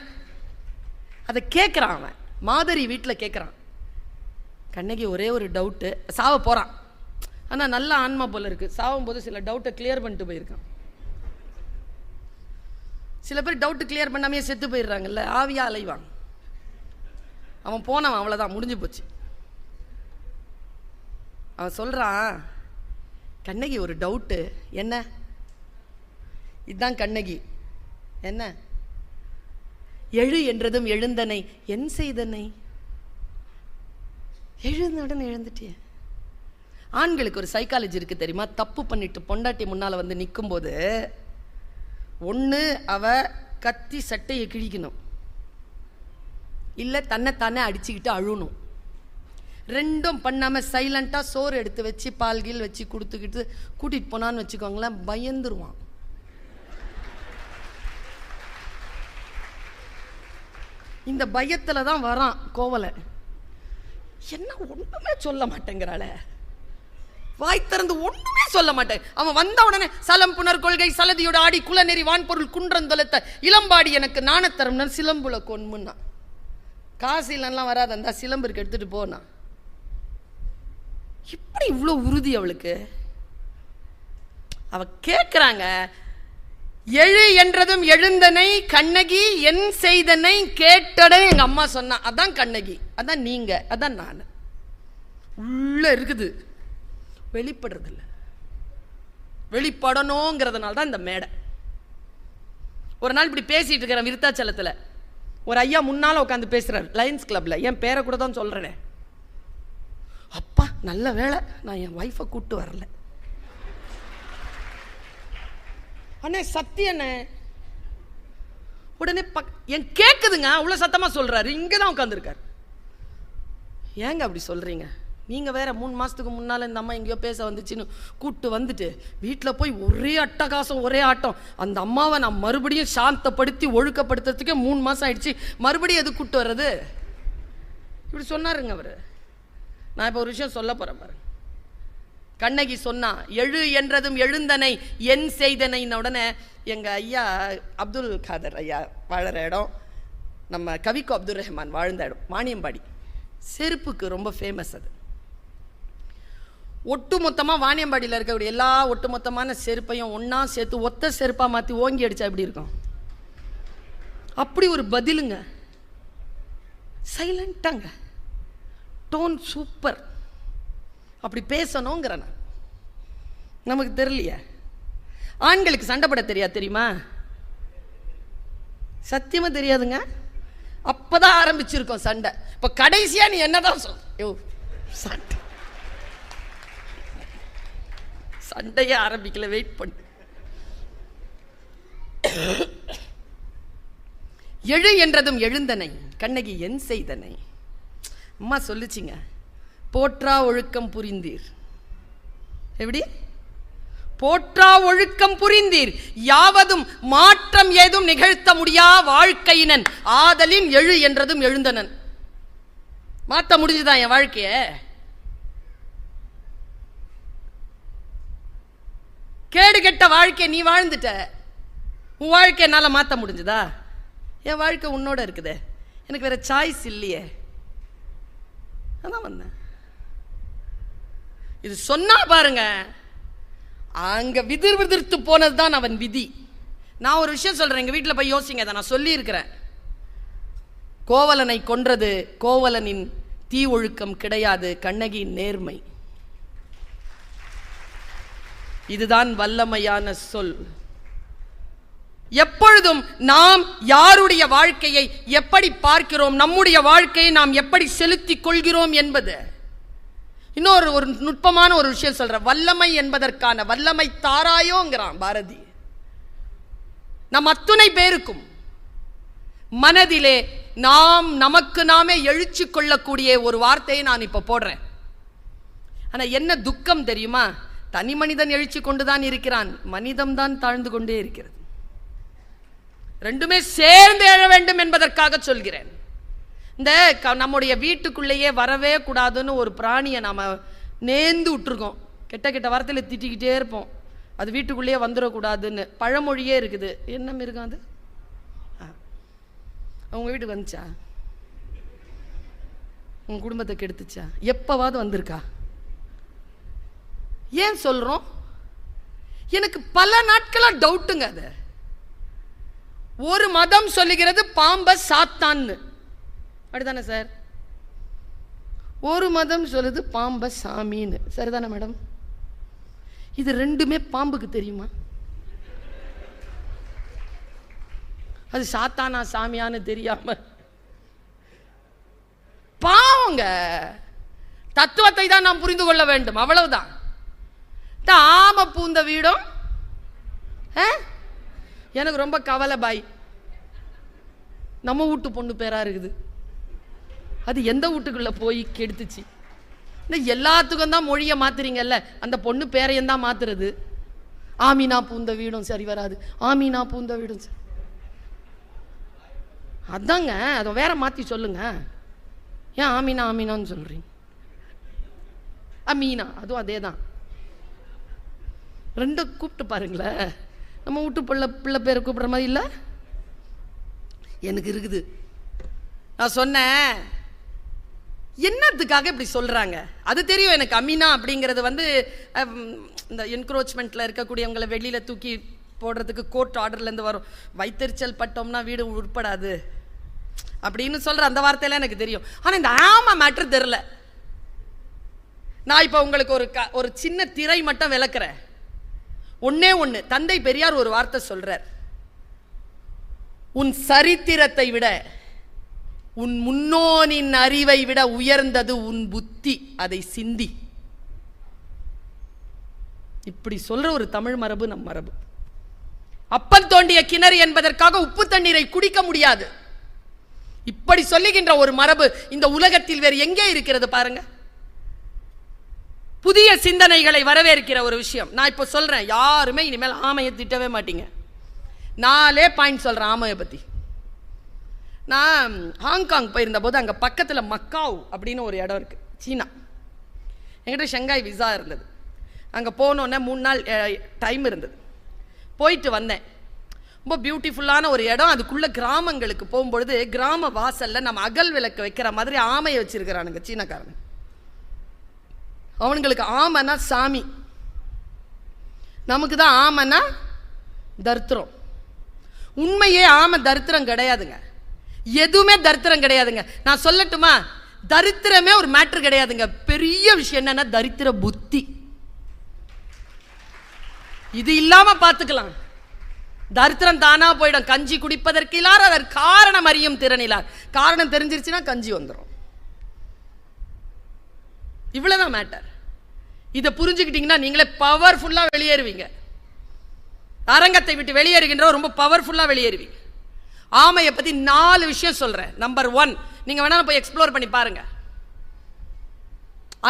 Speaker 1: அதை கேட்குறான் அவன், மாதரி வீட்டில் கேட்குறான். கண்ணகி ஒரே ஒரு டவுட்டு, சாவ போகிறான். ஆனால் நல்ல ஆன்மா போல இருக்கு, சாவும் போது சில டவுட்டை கிளியர் பண்ணிட்டு போயிருக்கான். சில பேர் டவுட்டு கிளியர் பண்ணாமே செத்து போயிடுறாங்கல்ல, ஆவியா அலைவான். அவன் போனவன், அவ்வளோதான், முடிஞ்சு போச்சு. அவன் சொல்கிறான், கண்ணகி ஒரு டவுட்டு. என்ன? இதுதான் கண்ணகி. என்ன? எழு என்றதும் எழுந்தனை, என் செய்தனை? எழுந்தவுடன் எழுந்துட்டிய. ஆண்களுக்கு ஒரு சைக்காலஜி இருக்கு தெரியுமா? தப்பு பண்ணிட்டு பொண்டாட்டி முன்னால வந்து நிற்கும் போது ஒன்று அவ கத்தி சட்டையை கிழிக்கணும், இல்லை தன்னைத்தானே அடிச்சுக்கிட்டு அழுணும். ரெண்டும் பண்ணாமல் சைலண்டாக சோறு எடுத்து வச்சு பால்கீழ் வச்சு கொடுத்துக்கிட்டு கூட்டிகிட்டு போனான்னு வச்சுக்கோங்களேன், பயந்துருவான். இந்த பயத்தில் தான் வரான் கோவலன். என்ன ஒன்றுமே சொல்ல மாட்டேங்கிறாளே, வாய் திறந்து ஒண்ணுமே சொல்ல மாட்டேன். அவன் வந்த உடனே சலம் புனர் கொள்கை சலதியோட ஆடி குலநெறி வான்பொருள் குன்றந்தொலைத்த இளம்பாடி எனக்கு நாணத்தரம்னு சிலம்புல கொன்முன்னா. காசிலாம் வராது, அந்த சிலம்புக்கு எடுத்துட்டு போனா. இப்படி இவ்வளோ உறுதி அவளுக்கு. அவ கேட்குறாங்க, எழு என்றதும் எழுந்தனை கண்ணகி என் செய்தனை கேட்டடை எங்க அம்மா சொன்னா. அதான் கண்ணகி, அதான் நீங்க, அதான் நான். உள்ள இருக்குது, வெளிப்படுறது இல்லை. வெளிப்படணுங்கிறதுனால தான் இந்த மேடை. ஒரு நாள் இப்படி பேசிட்டு இருக்கிறேன் விருத்தாச்சலத்தில். ஒரு ஐயா முன்னால உட்காந்து பேசுறாரு லயன்ஸ் கிளப்ல. என் பேரை கூட தான் சொல்றேனே. அப்பா நல்ல வேலை நான் என் ஒய்ஃபை கூப்பிட்டு வரல. அண்ணே சத்தியண்ணே. உடனே என் கேக்குதுங்க, அவ்வளவு சத்தமா சொல்றாரு. இங்கதான் உட்காந்துருக்காரு. ஏங்க அப்படி சொல்றீங்க? நீங்க வேற 3 மாசத்துக்கு முன்னால இந்த அம்மா எங்கேயோ பேச வந்துச்சுன்னு கூப்பிட்டு வந்துட்டு வீட்டில் போய் ஒரே அட்டகாசம், ஒரே ஆட்டம். அந்த அம்மாவை நான் மறுபடியும் சாந்தப்படுத்தி ஒழுக்கப்படுத்துறதுக்கே 3 மாசம் ஆயிடுச்சு. மறுபடியும் எது கூப்பிட்டு வர்றது? இப்படி சொன்னாருங்க அவரு. நான் இப்போ ஒரு விஷயம் சொல்ல போறேன் பாருங்க. கண்ணகி சொன்னா எழு என்றதும் எழுந்தனை என் செய்தனை. உடனே எங்க ஐயா அப்துல் காதர் ஐயா வாழற இடம், நம்ம கவிக்கு அப்துல் ரஹ்மான் வாழ்ந்த இடம் வாணியம்பாடி. செருப்புக்கு ரொம்ப ஃபேமஸ். அது ஒட்டு மொத்தமாக வாணியம்பாடியில் இருக்கக்கூடிய எல்லா ஒட்டுமொத்தமான செருப்பையும் ஒன்றா சேர்த்து ஒத்த செருப்பாக மாற்றி ஓங்கி அடித்தா எப்படி இருக்கும்? அப்படி ஒரு பதிலுங்க. சைலண்டாங்க, டோன் சூப்பர். அப்படி பேசணுங்கிற நமக்கு தெரியலையே. ஆண்களுக்கு சண்டை போட தெரியாது தெரியுமா? சத்தியமா தெரியாதுங்க. அப்பதான் ஆரம்பிச்சிருக்கோம் சண்டை. இப்ப கடைசியா நீ என்னதான் சண்டை சண்டையே ஆரம்பிக்கல, வெயிட் பண்ணு. எழு என்றதும் எழுந்தனை கண்ணகி என் செய்தனை. அம்மா சொல்லுச்சிங்க, போற்றா ஒழுக்கம் புரிந்தீர். எப்படி? போற்றா ஒழுக்கம் புரிந்தீர், யாவதும் மாற்றம் ஏதும் நிகழ்த்த முடியா வாழ்க்கையினன் ஆதலின் எழு என்றதும் எழுந்தனன். மாற்ற முடிஞ்சுதான் என் வாழ்க்கைய? கேடு கெட்ட வாழ்க்கை நீ வாழ்ந்துட்ட. உன் வாழ்க்கை என்னால மாற்ற முடிஞ்சுதா? என் வாழ்க்கை உன்னோட இருக்குதே, எனக்கு வேற சாய்ஸ் இல்லையே. அதான் வந்தேன். இது சொன்னா பாருங்க, அங்க விதிர்த்து போனதுதான் அவன் விதி. நான் ஒரு விஷயம் சொல்றேன், எங்க வீட்டில் போய் யோசிங்க. அதை நான் சொல்லி இருக்கிறேன். கோவலனை கொன்றது கோவலனின் தீ ஒழுக்கம் கிடையாது, கண்ணகியின் நேர்மை. இதுதான் வல்லமையான சொல். எப்பொழுதும் நாம் யாருடைய வாழ்க்கையை எப்படி பார்க்கிறோம், நம்முடைய வாழ்க்கையை நாம் எப்படி செலுத்திக் கொள்கிறோம் என்பது. இன்னொரு ஒரு நுட்பமான ஒரு விஷயம் சொல்றேன். வல்லமை என்பதற்கான வல்லமை தாராயோங்கிறான் பாரதி. நம் அத்துணை பேருக்கும் மனதிலே நாம் நமக்கு நாமே எழுச்சி கொள்ளக்கூடிய ஒரு வார்த்தையை நான் இப்ப போடுறேன். ஆனா என்ன துக்கம் தெரியுமா? தனி மனிதன் எழுச்சி கொண்டுதான் இருக்கிறான், மனிதம் தான் தாழ்ந்து கொண்டே இருக்கிறது. ரெண்டுமே சேர்ந்து எழ வேண்டும் என்பதற்காக சொல்கிறேன். இந்த நம்முடைய வீட்டுக்குள்ளேயே வரவே கூடாதுன்னு ஒரு பிராணியை நாம நேர்ந்து விட்டுருக்கோம். கெட்ட கெட்ட வார்த்தையில திட்டிக்கிட்டே இருப்போம். அது வீட்டுக்குள்ளேயே வந்துடக்கூடாதுன்னு பழமொழியே இருக்குது. என்ன மிருகம் அது? உங்க வீட்டுக்கு வந்துச்சா? உங்க குடும்பத்தை கெடுத்துச்சா? எப்பவாவது வந்திருக்கா? ஏன் சொல்றோம்? எனக்கு பல நாட்களா டவுட்டுங்க. அது ஒரு மதம் சொல்லுகிறது பாம்ப சாத்தான்னு, அப்படிதானே சார்? ஒரு மதம் சொல்லுது பாம்ப சாமின்னு, சரிதானே மேடம்? இது ரெண்டுமே பாம்புக்கு தெரியுமா? அது சாத்தானா சாமியான்னு தெரியாம பாவங்க. தத்துவத்தை தான் நாம் புரிந்து கொள்ள வேண்டும், அவ்வளவுதான். ஆம பூந்த வீடும் எனக்கு ரொம்ப கவலை பாய். நம்ம வீட்டு பொண்ணு பேரா இருக்குது, அது எந்த வீட்டுக்குள்ள போய் கெடுத்துச்சு? எல்லாத்துக்கும் தான் மொழியை மாத்துறீங்கல்ல, அந்த பொண்ணு பேரையும் தான் மாத்துறது. ஆமீனா பூந்த வீடும் சரி வராது, ஆமீனா பூந்த வீடும் சரி. அதாங்க, அதை வேற மாத்தி சொல்லுங்க. ஏன் ஆமீனா ஆமீனான்னு சொல்றீங்க? அமீனா அதுவும் அதே தான். ரெண்டு கூப்பிட்டு பாருங்களேன். நம்ம வீட்டு பிள்ளை பேரை கூப்பிடுற மாதிரி இல்லை. எனக்கு இருக்குது. நான் சொன்னேன், என்னத்துக்காக இப்படி சொல்றாங்க அது தெரியும் எனக்கு. அமீனா அப்படிங்கிறது வந்து இந்த என்க்ரோச்மெண்ட்ல இருக்கக்கூடியவங்களை வெளியில தூக்கி போடுறதுக்கு கோர்ட் ஆர்டர்லேருந்து வரும். வைத்தறிச்சல் பட்டோம்னா வீடு உட்படாது அப்படின்னு சொல்கிற அந்த வார்த்தையெல்லாம் எனக்கு தெரியும். ஆனால் இந்த ஆமை மேட்ரு தெரில. நான் இப்போ உங்களுக்கு ஒரு சின்ன திரை மட்டும் விளக்குறேன். ஒன்னே ஒன்று, தந்தை பெரியார் ஒரு வார்த்தை சொல்றார், உன் சரித்திரத்தை விட உன் முன்னோனின் அறிவை விட உயர்ந்தது உன் புத்தி, அதை சிந்தி. இப்படி சொல்ற ஒரு தமிழ் மரபு நம் மரபு. அப்பன் தோண்டிய கிணறு என்பதற்காக உப்பு தண்ணீரை குடிக்க முடியாது. இப்படி சொல்லுகின்ற ஒரு மரபு இந்த உலகத்தில் வேறு எங்கே இருக்கிறது பாருங்க. புதிய சிந்தனைகளை வரவேற்கிற ஒரு விஷயம். நான் இப்போ சொல்றேன், யாருமே இனிமேல் ஆமையை திட்டவே மாட்டீங்க. 4 பாயிண்ட் சொல்றேன் ஆமையை பத்தி. நான் ஹாங்காங் போயிருந்த போது அங்கே பக்கத்தில் மக்காவ் அப்படின்னு ஒரு இடம் இருக்கு, சீனா. என்கிட்ட ஷங்காய் விசா இருந்தது. அங்கே போனோன்னே 3 நாள் டைம் இருந்தது. போயிட்டு வந்தேன். ரொம்ப பியூட்டிஃபுல்லான ஒரு இடம். அதுக்குள்ள கிராமங்களுக்கு போகும்பொழுது கிராம வாசல்ல நம்ம அகல் விளக்கு வைக்கிற மாதிரி ஆமையை வச்சிருக்கிறானுங்க சீனக்காரன். அவனுங்களுக்கு ஆமைனா சாமி, நமக்கு தான் ஆமைனா தரித்திரம். உண்மையே ஆமை தரித்திரம் கிடையாதுங்க, எதுவுமே தரித்திரம் கிடையாதுங்க. நான் சொல்லட்டுமா, தரித்திரமே ஒரு மேட்ரு கிடையாதுங்க. பெரிய விஷயம் என்னன்னா தரித்திர புத்தி. இது இல்லாம பார்த்துக்கலாம். தரித்திரம் தானா போயிடும். கஞ்சி குடிப்பதற்கு இல்லார், அதற்கு காரணம் அறியும் திறனிலார். காரணம் தெரிஞ்சிருச்சுன்னா கஞ்சி வந்துடும். இவ்வளவுதான் மேட்டர். இதை புரிஞ்சுக்கிட்டீங்கன்னா நீங்களே பவர்ஃபுல்லா வெளியேறுவீங்க. அரங்கத்தை விட்டு வெளியேறுகின்ற ரொம்ப பவர்ஃபுல்லா வெளியேறுவீங்க. ஆமையை பத்தி 4 விஷயம் சொல்றேன். நம்பர் 1, நீங்க வேணா போய் எக்ஸ்ப்ளோர் பண்ணி பாருங்க,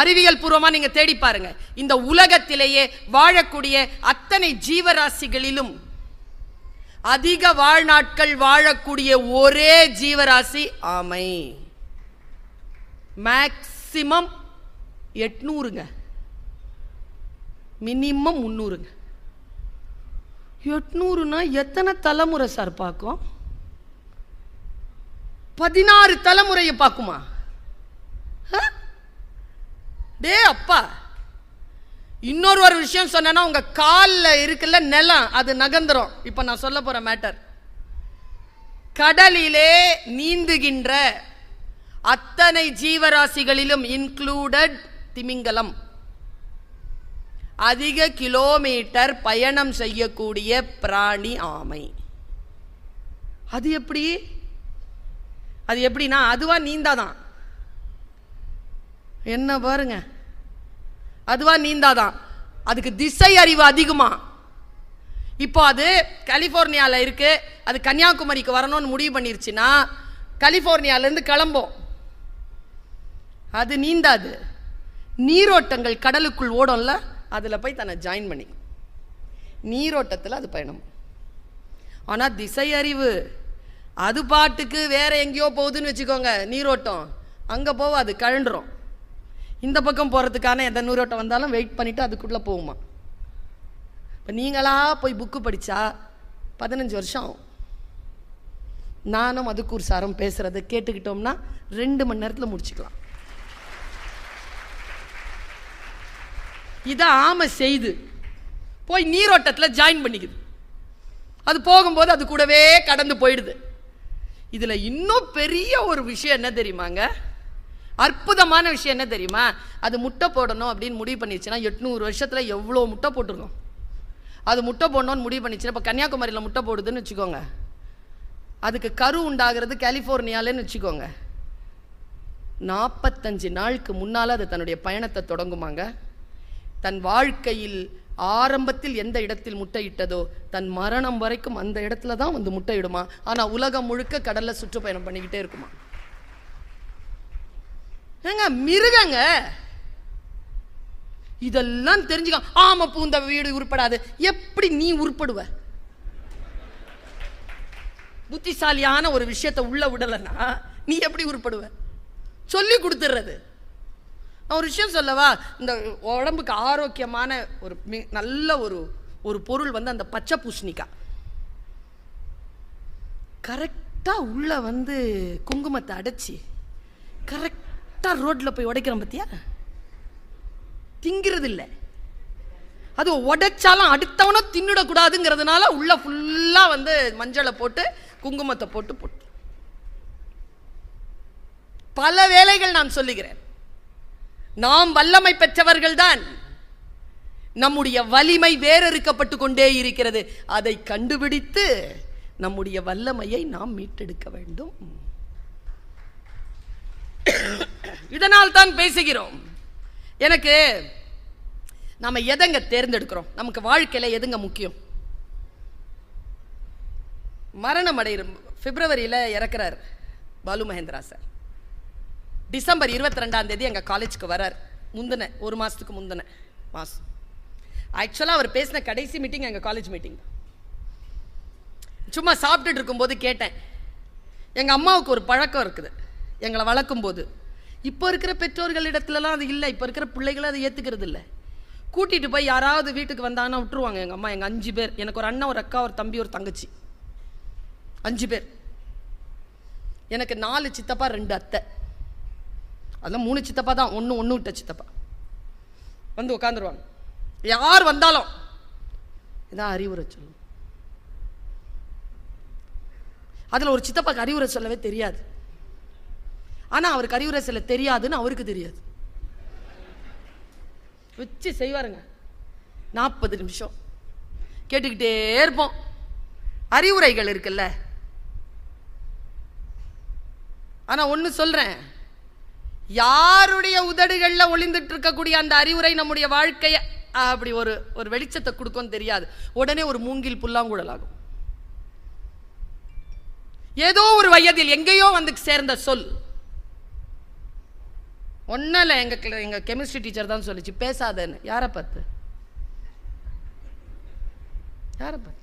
Speaker 1: அறிவியல் பூர்வமா நீங்க தேடி பாருங்க. இந்த உலகத்திலேயே வாழக்கூடிய அத்தனை ஜீவராசிகளிலும் அதிக வாழ்நாட்கள் வாழக்கூடிய ஒரே ஜீவராசி ஆமை. Maximum 800ங்க, minimum 300ங்க. 800னா எத்தனை தலைமுறை சார் பார்க்கும்? 16 தலைமுறையை பார்க்குமா? டே அப்பா. இன்னொரு விஷயம் சொன்னா, உங்க காலில் இருக்குல்ல நிலம், அது நகர்ந்துரும். இப்ப நான் சொல்ல போற மேட்டர், கடலிலே நீந்துகின்ற அத்தனை ஜீவராசிகளிலும் இன்க்ளூடட் திமிங்கலம் அதிக கிலோமீட்டர் பயணம் செய்யக்கூடிய பிராணி ஆமை. அது எப்படின்னா அதுவா நீந்தாதான். என்ன பாருங்க, அதுவா நீந்தாதான். அதுக்கு திசை அறிவு அதிகமா. இப்போ அது கலிபோர்னியாவில் இருக்கு, அது கன்னியாகுமரிக்கு வரணும்னு முடிவு பண்ணிருச்சுன்னா கலிபோர்னியாவிலேருந்து கிளம்போம். அது நீந்தாது. நீரோட்டங்கள் கடலுக்குள் ஓடும்ல, அதில் போய் தன்னை ஜாயின் பண்ணி நீரோட்டத்தில் அது பயணம். ஆனால் திசை அறிவு அது பாட்டுக்கு வேற எங்கேயோ போகுதுன்னு வச்சுக்கோங்க, நீரோட்டம் அங்கே போவாது, கழண்டுரும். இந்த பக்கம் போகிறதுக்கான எந்த நீரோட்டம் வந்தாலும் வெயிட் பண்ணிவிட்டு அதுக்குள்ளே போகுமா. இப்போ நீங்களா போய் புக்கு படித்தா 15 வருஷம் ஆகும். நானும் மதுக்கூர் சாரம் பேசுகிறத கேட்டுக்கிட்டோம்னா 2 மணி நேரத்தில் முடிச்சுக்கலாம். இதை ஆமை செய்து போய் நீரோட்டத்தில் ஜாயின் பண்ணிக்குது. அது போகும்போது அது கூடவே கடந்து போயிடுது. இதில் இன்னும் பெரிய ஒரு விஷயம் என்ன தெரியுமாங்க, அற்புதமான விஷயம் என்ன தெரியுமா, அது முட்டை போடணும் அப்படின்னு முடிவு பண்ணிடுச்சுன்னா 800 வருஷத்தில் எவ்வளோ முட்டை போட்டிருக்கோம். அது முட்டை போடணும்னு முடிவு பண்ணிச்சுன்னா, இப்போ கன்னியாகுமரியில் முட்டை போடுதுன்னு வச்சுக்கோங்க, அதுக்கு கரு உண்டாகிறது கலிஃபோர்னியாலன்னு வச்சுக்கோங்க. 45 நாளுக்கு முன்னால் அது தன்னுடைய பயணத்தை தொடங்குமாங்க. தன் வாழ்க்கையில் ஆரம்பத்தில் எந்த இடத்தில் முட்டையிட்டதோ தன் மரணம் வரைக்கும் அந்த இடத்துல தான் வந்து முட்டையிடுமா. ஆனால் உலகம் முழுக்க கடல்ல சுற்றுப்பயணம் பண்ணிக்கிட்டே இருக்குமா. ஏங்க மிருகங்க, இதெல்லாம் தெரிஞ்சுக்க. ஆமா பூந்த வீடு உருப்படாது. எப்படி நீ உருப்படுவ? புத்திசாலியான ஒரு விஷயத்தை உள்ள விடலைன்னா நீ எப்படி உருப்படுவ? சொல்லி கொடுத்துடுறது. நான் ஒரு விஷயம் சொல்லவா, இந்த உடம்புக்கு ஆரோக்கியமான ஒரு நல்ல ஒரு பொருள் வந்து அந்த பச்சை பூசணிக்காய். கரெக்டாக உள்ள வந்து குங்குமத்தை அடைச்சி கரெக்டாக ரோட்டில் போய் உடைக்கிறோம் பார்த்தியா, திங்கிறது இல்லை. அது உடைச்சாலும் அடுத்தவனும் தின்னுடக்கூடாதுங்கிறதுனால உள்ள ஃபுல்லா மஞ்சளை போட்டு குங்குமத்தை போட்டு போட்டு பல வேளைகள் நான் சொல்லுகிறேன். நாம் வல்லமை பெற்றவர்கள் தான். நம்முடைய வலிமை வேறறுக்கப்பட்டு கொண்டே இருக்கிறது. அதை கண்டுபிடித்து நம்முடைய வல்லமையை நாம் மீட்டெடுக்க வேண்டும். இதனால் தான் பேசுகிறோம். எனக்கு நம்ம எதங்க தேர்ந்தெடுக்கிறோம்? நமக்கு வாழ்க்கையில எதுங்க முக்கியம்? மரணம் அடைகிற பிப்ரவரியில் இறக்குறார் பாலு மகேந்திரா சார். டிசம்பர் 22 எங்க காலேஜுக்கு வரார். முந்தின ஒரு மாசத்துக்கு முந்தின மாசம். ஆக்சுவலாக அவர் பேசின கடைசி மீட்டிங் எங்க காலேஜ் மீட்டிங். சும்மா சாப்பிட்டுட்டு இருக்கும்போது கேட்டேன், எங்க அம்மாவுக்கு ஒரு பழக்கம் இருக்குது. எங்களை வளர்க்கும் போது இப்போ இருக்கிற பெற்றோர்களிடத்துலலாம் அது இல்லை. இப்போ இருக்கிற பிள்ளைகளும் அதை ஏற்றுக்கிறது இல்லை. கூட்டிகிட்டு போய் யாராவது வீட்டுக்கு வந்தாங்கன்னா விட்டுருவாங்க. எங்கள் அம்மா, எங்கள் 5 பேர், எனக்கு ஒரு அண்ணன், ஒரு அக்கா, ஒரு தம்பி, ஒரு தங்கச்சி, 5 பேர். எனக்கு 4 சித்தப்பா, 2 அத்தை. அதெல்லாம் 3 சித்தப்பா தான். ஒன்று விட்ட சித்தப்பா உட்காந்துருவாங்க. யார் வந்தாலும் இதான் அறிவுரை சொல்லும். அதில் ஒரு சித்தப்பாக்கு அறிவுரை சொல்லவே தெரியாது. ஆனால் அவருக்கு அறிவுரை சொல்ல தெரியாதுன்னு அவருக்கு தெரியாது. வச்சு செய்வாருங்க. 40 நிமிஷம் கேட்டுக்கிட்டே இருப்போம். அறிவுரைகள் இருக்குல்ல. ஆனால் ஒன்று சொல்கிறேன், யாருடைய உதடுகளில் ஒளிந்துட்டு இருக்கக்கூடிய அந்த அறிவுரை நம்முடைய வாழ்க்கையை அப்படி ஒரு வெளிச்சத்தை கொடுக்கும் தெரியாது. உடனே ஒரு மூங்கில் புல்லாங்குழல் ஆகும். ஏதோ ஒரு வயதில் எங்கேயோ சேர்ந்த சொல். ஒன்றும் இல்லை, எங்க கெமிஸ்ட்ரி டீச்சர் தான் சொல்லிச்சு, பேசாதேன்னு. யாரை பார்த்து? யாரை பார்த்து?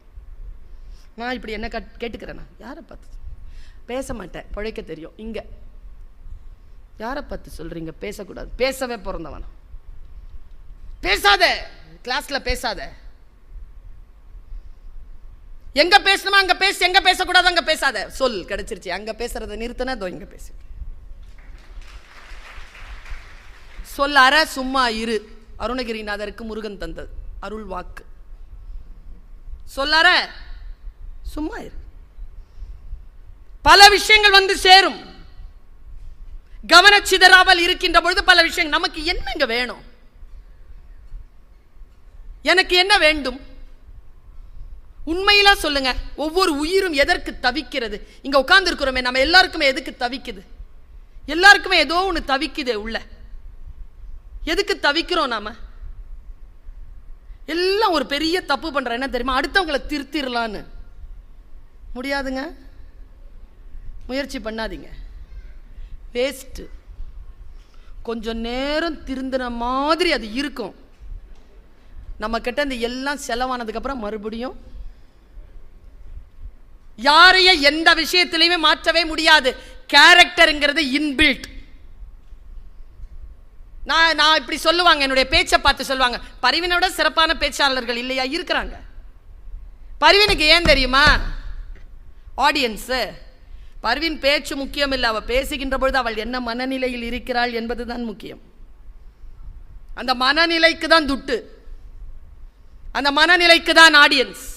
Speaker 1: நான் இப்படி என்ன கேட்டுக்கிறேன்னா, யாரை பார்த்து? பேச மாட்டேன், பிழைக்க தெரியும். இங்க யாரை பார்த்து சொல்றீங்க பேசக்கூடாது? பேசவே பிறந்தவன். பேசாத, கிளாஸ்ல பேசாத. எங்க பேசணுமா அங்க பேச, எங்க பேசக்கூடாது அங்க பேசாத. சொல் கிடைச்சிருச்சு. அங்க பேசுறதை நிறுத்தினா இதோ இங்க பேசு. சொல்லார சும்மா இரு. அருணகிரிநாதருக்கு முருகன் தந்தது அருள் வாக்கு. சொல்லார சும்மா இரு. பல விஷயங்கள் சேரும். கவனச்சிதறாமல் இருக்கின்ற பொழுது பல விஷயங்கள். நமக்கு என்னங்க வேணும்? எனக்கு என்ன வேண்டும்? உண்மையில சொல்லுங்க. ஒவ்வொரு உயிரும் எதற்கு தவிக்கிறது? இங்க உட்கார்ந்து இருக்கிறோமே, நம்ம எல்லாருக்குமே எதுக்கு தவிக்குது? எல்லாருக்குமே ஏதோ ஒன்று தவிக்குது உள்ள. எதுக்கு தவிக்கிறோம்? நாம எல்லாம் ஒரு பெரிய தப்பு பண்ற என்ன தெரியுமா? அடுத்தவங்களை திருத்திரலான்னு. முடியாதுங்க. முயற்சி பண்ணாதீங்க, வேஸ்ட். கொஞ்சம் நேரம் திருந்தின மாதிரி அது இருக்கும். நம்ம கிட்ட இந்த எல்லாம் செலவானதுக்கு அப்புறம் மறுபடியும் யாரைய எந்த விஷயத்திலையுமே மாற்றவே முடியாது. கேரக்டர்ங்கிறது இன்பில்ட். நான் இப்படி சொல்லுவாங்க, என்னுடைய பேச்சை பார்த்து சொல்லுவாங்க, பரிவினோட சிறப்பான பேச்சாளர்கள் இல்லையா? இருக்கிறாங்க. பரிவினுக்கு ஏன் தெரியுமா? ஆடியன்ஸ். பர்வீன் பேச்சு முக்கியம் இல்லை, அவள் பேசுகின்ற பொழுது அவள் என்ன மனநிலையில் இருக்கிறாள் என்பதுதான் முக்கியம். அந்த மனநிலைக்கு தான் துட்டு, அந்த மனநிலைக்கு தான் ஆடியன்ஸ்.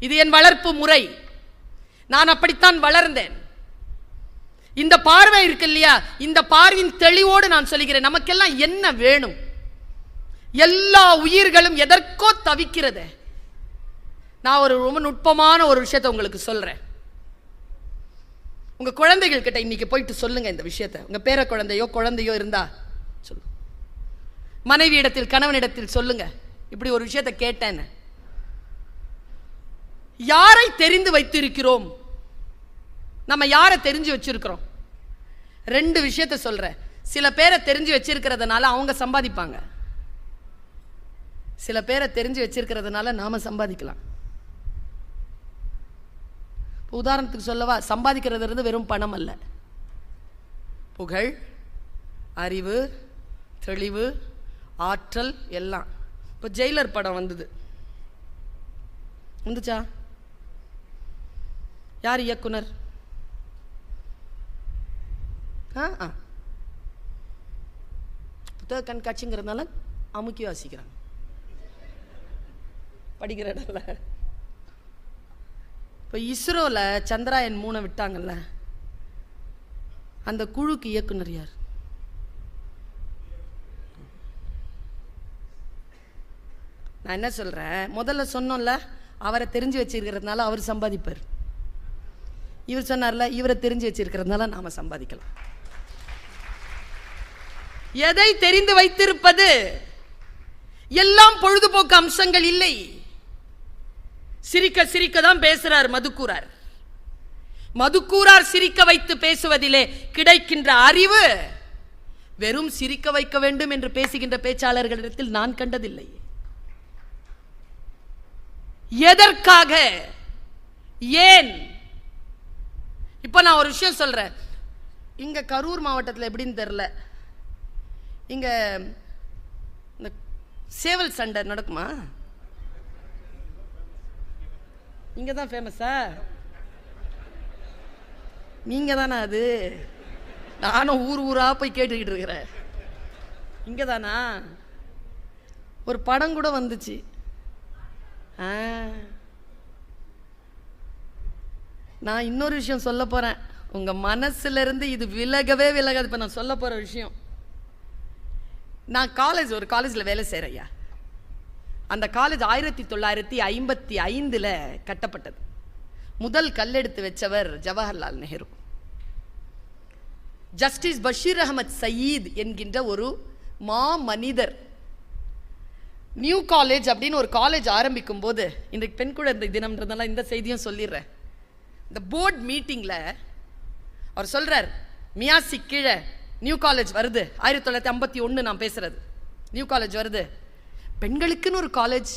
Speaker 1: இது என் வளர்ப்பு முறை. நான் அப்படித்தான் வளர்ந்தேன். இந்த பார்வை இருக்கு இல்லையா, இந்த பார்வையின் தெளிவோடு நான் சொல்லுகிறேன், நமக்கெல்லாம் என்ன வேணும்? எல்லா உயிர்களும் எதற்கோ தவிக்கிறது. நான் ரொம்ப நுட்பமான ஒரு விஷயத்தை உங்களுக்கு சொல்றேன். உங்க குழந்தைகள் கிட்ட இன்னைக்கு போயிட்டு சொல்லுங்க இந்த விஷயத்தை. உங்க பேர குழந்தையோ இருந்தா சொல்லு. மனைவி இடத்தில், கணவனிடத்தில் சொல்லுங்க, இப்படி ஒரு விஷயத்தை கேட்டேன்னு. யாரை தெரிந்து வைத்திருக்கிறோம்? நம்ம யாரை தெரிஞ்சு வச்சிருக்கிறோம்? 2 விஷயத்தை சொல்றேன். சில பேரை தெரிஞ்சு வச்சிருக்கிறதுனால அவங்க சம்பாதிப்பாங்க, சில பேரை தெரிஞ்சு வச்சிருக்கிறதுனால நாம சம்பாதிக்கலாம். உதாரணத்துக்கு சொல்லவா, சம்பாதிக்கிறது வெறும் பணம் அல்ல. புகழ், அறிவு, தெளிவு, ஆற்றல் எல்லாம். இப்போ ஜெயிலர் படம் வந்துச்சா? யார் இயக்குனர்? புத்தக கண்காட்சிங்கிறதுனால அமுக்கி வாசிக்கிறாங்க. படிக்கிற இடம்ல. இப்போ இஸ்ரோல சந்திராயன் 3 விட்டாங்கல்ல, அந்த குழுக்கு இயக்குனர் யார்? நான் என்ன சொல்றேன், முதல்ல சொன்னோம்ல, அவரை தெரிஞ்சு வச்சிருக்கிறதுனால அவர் சம்பாதிப்பார். இவர் சொன்னார்ல, இவரை தெரிஞ்சு வச்சிருக்கிறதுனால நாம சம்பாதிக்கலாம். எதை தெரிந்து வைத்திருப்பது? எல்லாம் பொழுதுபோக்கு அம்சங்கள் இல்லை. சிரிக்க சிரிக்க தான் பேசுறார் மதுக்கூறார். மதுக்கூறார் சிரிக்க வைத்து பேசுவதிலே கிடைக்கின்ற அறிவு வெறும் சிரிக்க வைக்க வேண்டும் என்று பேசுகின்ற பேச்சாளர்களிடத்தில் நான் கண்டதில்லை. எதற்காக? ஏன்? இப்ப நான் ஒரு விஷயம் சொல்றேன். இங்க கரூர் மாவட்டத்தில் எப்படின்னு தெரியல, இங்க இந்த சேவல் சண்டை நடக்குமா? இங்க தான் ஃபேமஸா? நீங்க தானா? அது நானும் ஊர் ஊரா போய் கேட்டுக்கிட்டு இருக்கிறேன். இங்க தானா? ஒரு படம் கூட வந்துச்சு. நான் இன்னொரு விஷயம் சொல்ல போறேன். உங்க மனசுல இருந்து இது விலகவே விலகாது. இப்ப நான் சொல்ல போற விஷயம், நான் ஒரு காலேஜில் வேலை செய்கிறேன். அந்த காலேஜ் 1955 கட்டப்பட்டது. முதல் கல்லெடுத்து வச்சவர் ஜவஹர்லால் நேரு. ஜஸ்டிஸ் பஷீர் அகமது சயீத் என்கின்ற ஒரு மனிதர் நியூ காலேஜ் அப்படின்னு ஒரு காலேஜ் ஆரம்பிக்கும் போது, இன்றைக்கு பெண் குழந்தை தினம்ன்றதுனால இந்த செய்தியும் சொல்லிடுறேன். இந்த போர்ட் மீட்டிங்கில் அவர் சொல்றார், மியாசி கீழே நியூ காலேஜ் வருது. 1951 நான் பேசுறது. நியூ காலேஜ் வருது, பெண்களுக்குன்னு ஒரு காலேஜ்.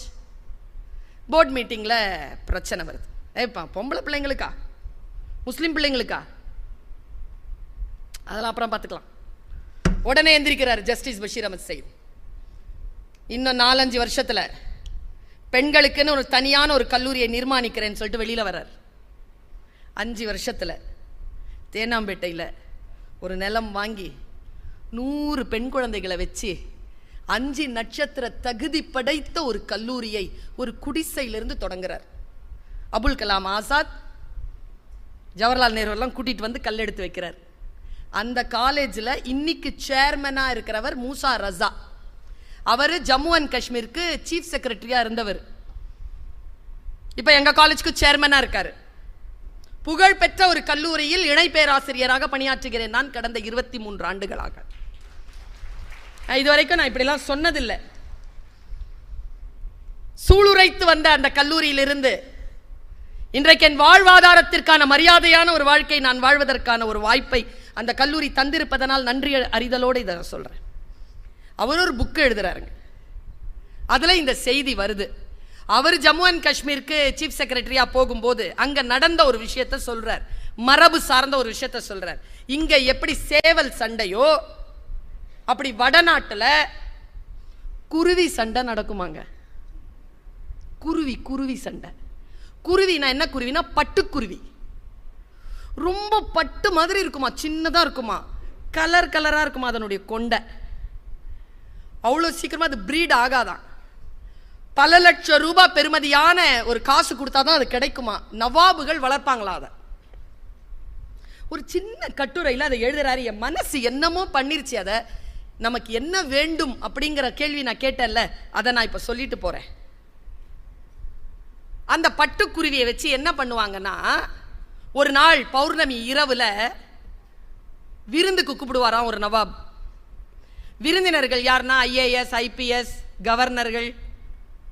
Speaker 1: போர்ட் மீட்டிங்கில் பிரச்சனை வருது. ஏப்பா, பொம்பளை பிள்ளைங்களுக்கா, முஸ்லீம் பிள்ளைங்களுக்கா? அதெல்லாம் அப்புறம் பார்த்துக்கலாம். உடனே எந்திரிக்கிறார் ஜஸ்டிஸ் பஷீர் அகமது சயீத். இன்னும் 4-5 வருஷத்துல பெண்களுக்குன்னு ஒரு தனியான ஒரு கல்லூரியை நிர்மாணிக்கிறேன்னு சொல்லிட்டு வெளியில வர்றார். 5 வருஷத்துல தேனாம்பேட்டையில் ஒரு நிலம் வாங்கி 100 பெண் குழந்தைகளை வச்சு 5 நட்சத்திர தகுதி படைத்த ஒரு கல்லூரியை ஒரு குடிசையிலிருந்து தொடங்குறார். அபுல் கலாம் ஆசாத், ஜவஹர்லால் நேரு எல்லாம் கூட்டிட்டு வந்து கல்லெடுத்து வைக்கிறார். அந்த காலேஜில் இன்னைக்கு சேர்மனா இருக்கிறவர் மூசா ரஸா. அவர் ஜம்மு அண்ட் காஷ்மீருக்கு சீஃப் செக்ரட்டரியா இருந்தவர். இப்ப எங்க காலேஜுக்கு சேர்மனா இருக்காரு. புகழ்பெற்ற ஒரு கல்லூரியில் இணை பேராசிரியராக பணியாற்றுகிறேன் நான் கடந்த 23 ஆண்டுகளாக. இதுவரைக்கும் நான் இப்படிலாம் சொன்னதில்லை. சூளுரைத்து வந்த அந்த கல்லூரியிலிருந்து இன்றைக்கு என் வாழ்வாதாரத்திற்கான மரியாதையான ஒரு வாழ்க்கை நான் வாழ்வதற்கான ஒரு வாய்ப்பை அந்த கல்லூரி தந்திருப்பதனால் நன்றி அறிதலோடு இதை சொல்றேன். அவர் ஒரு புக் எழுதுறாருங்க, அதுல இந்த செய்தி வருது. அவர் ஜம்மு அண்ட் காஷ்மீருக்கு சீஃப் செக்ரட்டரியா போகும்போது அங்க நடந்த ஒரு விஷயத்தை சொல்றார், மரபு சார்ந்த ஒரு விஷயத்தை சொல்றார். இங்க எப்படி சேவல் சண்டையோ அப்படி வடநாட்டுல குருவி சண்டை நடக்குமாங்க. குருவி சண்டை. குருவினா என்ன? குருவினா பட்டுக்குருவி. ரொம்ப பட்டு மாதிரி இருக்குமா, சின்னதா இருக்குமா, கலர் கலரா இருக்குமா அதனுடைய கொண்டை. அவ்வளோ சீக்கிரமா அது பிரீட் ஆகாதான். பல லட்சம் ரூபாய் பெறுமதியான ஒரு காசு கொடுத்தாதான் அது கிடைக்குமா. நவாபுகள் வளர்ப்பாங்களா அதை. ஒரு சின்ன கட்டுரையில் அதை எழுதுறாரு. என் மனசு என்னமோ பண்ணிருச்சு. அதை நமக்கு என்ன வேண்டும் அப்படிங்கிற கேள்வி நான் கேட்டேன்ல, அதை நான் இப்ப சொல்லிட்டு போறேன். அந்த பட்டுக்குருவியை வச்சு என்ன பண்ணுவாங்கன்னா, ஒரு நாள் பௌர்ணமி இரவுல விருந்துக்கு கூப்பிடுவாராம் ஒரு நவாப். விருந்தினர்கள் யாருன்னா IAS IPS கவர்னர்கள்,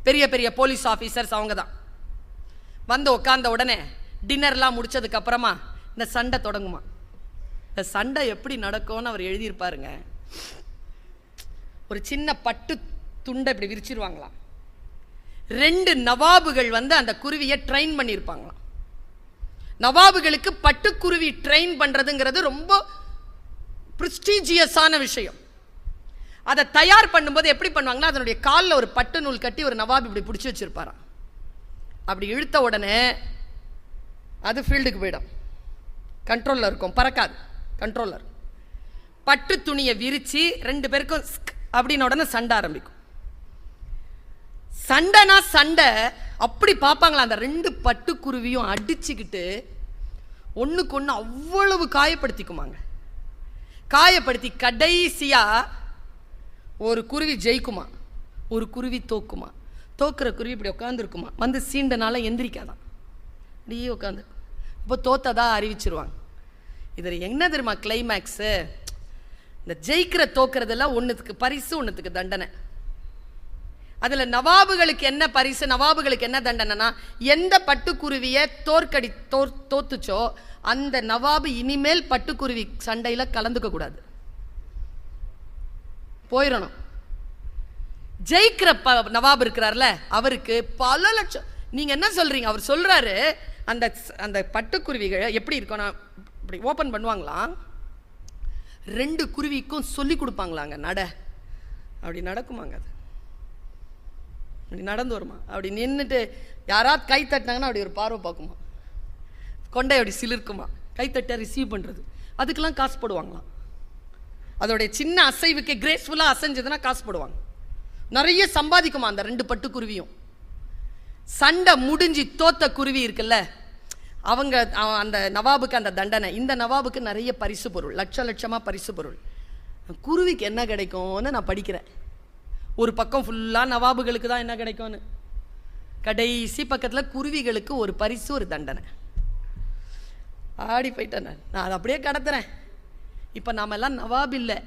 Speaker 1: பெரிய பெரிய போலீஸ் ஆபீசர்ஸ், அவங்க தான். வந்து உட்கார்ந்த உடனே டின்னர்லாம் முடிச்சதுக்கு அப்புறமா இந்த சண்டை தொடங்குமா. இந்த சண்டை எப்படி நடக்கும்னு அவர் எழுதியிருப்பாருங்க. ஒரு சின்ன பட்டு துண்டை இப்படி விரிச்சிருவாங்களாம். 2 நவாபுகள் வந்து அந்த குருவியை ட்ரெயின் பண்ணியிருப்பாங்களாம். நவாபுகளுக்கு பட்டுக்குருவி ட்ரெயின் பண்றதுங்கிறது ரொம்ப பிரெஸ்டீஜியஸான விஷயம். அதை தயார் பண்ணும்போது எப்படி பண்ணுவாங்கன்னா, அதனுடைய காலில் ஒரு பட்டு நூல் கட்டி ஒரு நவாப் இப்படி பிடிச்சி வச்சிருப்பாராம். அப்படி இழுத்த உடனே அது ஃபீல்டுக்கு போயிடும். கண்ட்ரோலில் இருக்கும், பறக்காது. கண்ட்ரோலர் பட்டு துணியை விரிச்சு 2 பேருக்கும் அப்படின்னு உடனே சண்டை ஆரம்பிக்கும். சண்டைனா சண்டை அப்படி பார்ப்பாங்களா. அந்த 2 பட்டுக்குருவியும் அடிச்சுக்கிட்டு ஒண்ணுக்கு ஒண்ணு அவ்வளவு காயப்படுத்திக்குமாங்க. காயப்படுத்தி கடைசியா ஒரு குருவி ஜெயிக்குமா, ஒரு குருவி தோக்குமா. தோக்குற குருவி இப்படி உட்காந்துருக்குமா, வந்து சீண்டனால எந்திரிக்காதான், அப்படியே உட்காந்து. இப்போ தோத்ததா அறிவிச்சிருவாங்க. இதில் என்ன தெரியுமா கிளைமேக்ஸு? இந்த ஜெயிக்கிற தோக்குறதெல்லாம் ஒன்றுத்துக்கு பரிசு, ஒன்றுத்துக்கு தண்டனை. அதில் நவாபுகளுக்கு என்ன பரிசு, நவாபுகளுக்கு என்ன தண்டனைனா, எந்த பட்டுக்குருவியை தோத்துச்சோ அந்த நவாபு இனிமேல் பட்டுக்குருவி சண்டையில் கலந்துக்க கூடாது, போயிடணும். ஜெயிக்கிற நவாப் இருக்கிறார்ல, அவருக்கு பல லட்சம். நீங்க என்ன சொல்றீங்க? அவர் சொல்றாரு அந்த அந்த பட்டுக்குருவிகள் எப்படி இருக்கணும், இப்படி ஓபன் பண்ணுவாங்களாம், 2 குருவிக்கும் சொல்லி கொடுப்பாங்களாங்க நட. அப்படி நடக்குமாங்க, அது அப்படி நடந்து வருமா, அப்படி நின்றுட்டு யாராவது கை தட்டினாங்கன்னா அப்படி ஒரு பார்வை பார்க்குமா, கொண்டை அப்படி சிலிர்க்குமா, கைத்தட்ட ரிசீவ் பண்ணுறது, அதுக்கெல்லாம் காசு போடுவாங்களாம். அதோடைய சின்ன அசைவுக்கு கிரேஸ்ஃபுல்லாக அசைஞ்சதுன்னா காசு போடுவாங்க. நிறைய சம்பாதிக்குமா அந்த 2 பட்டுக்குருவியும். சண்டை முடிஞ்சு தோத்த குருவி இருக்குல்ல, அவங்க அந்த நவாபுக்கு அந்த தண்டனை. இந்த நவாபுக்கு நிறைய பரிசு பொருள், லட்சமாக பரிசு பொருள். குருவிக்கு என்ன கிடைக்கும்னு நான் படிக்கிறேன். ஒரு பக்கம் ஃபுல்லாக நவாபுகளுக்கு தான் என்ன கிடைக்கும்னு, கடைசி பக்கத்தில் குருவிகளுக்கு ஒரு பரிசு, ஒரு தண்டனை. ஆடி போயிட்டேன் நான் அதை அப்படியே கடத்துறேன். இப்போ நாம எல்லாம் நவாப் இல்லை,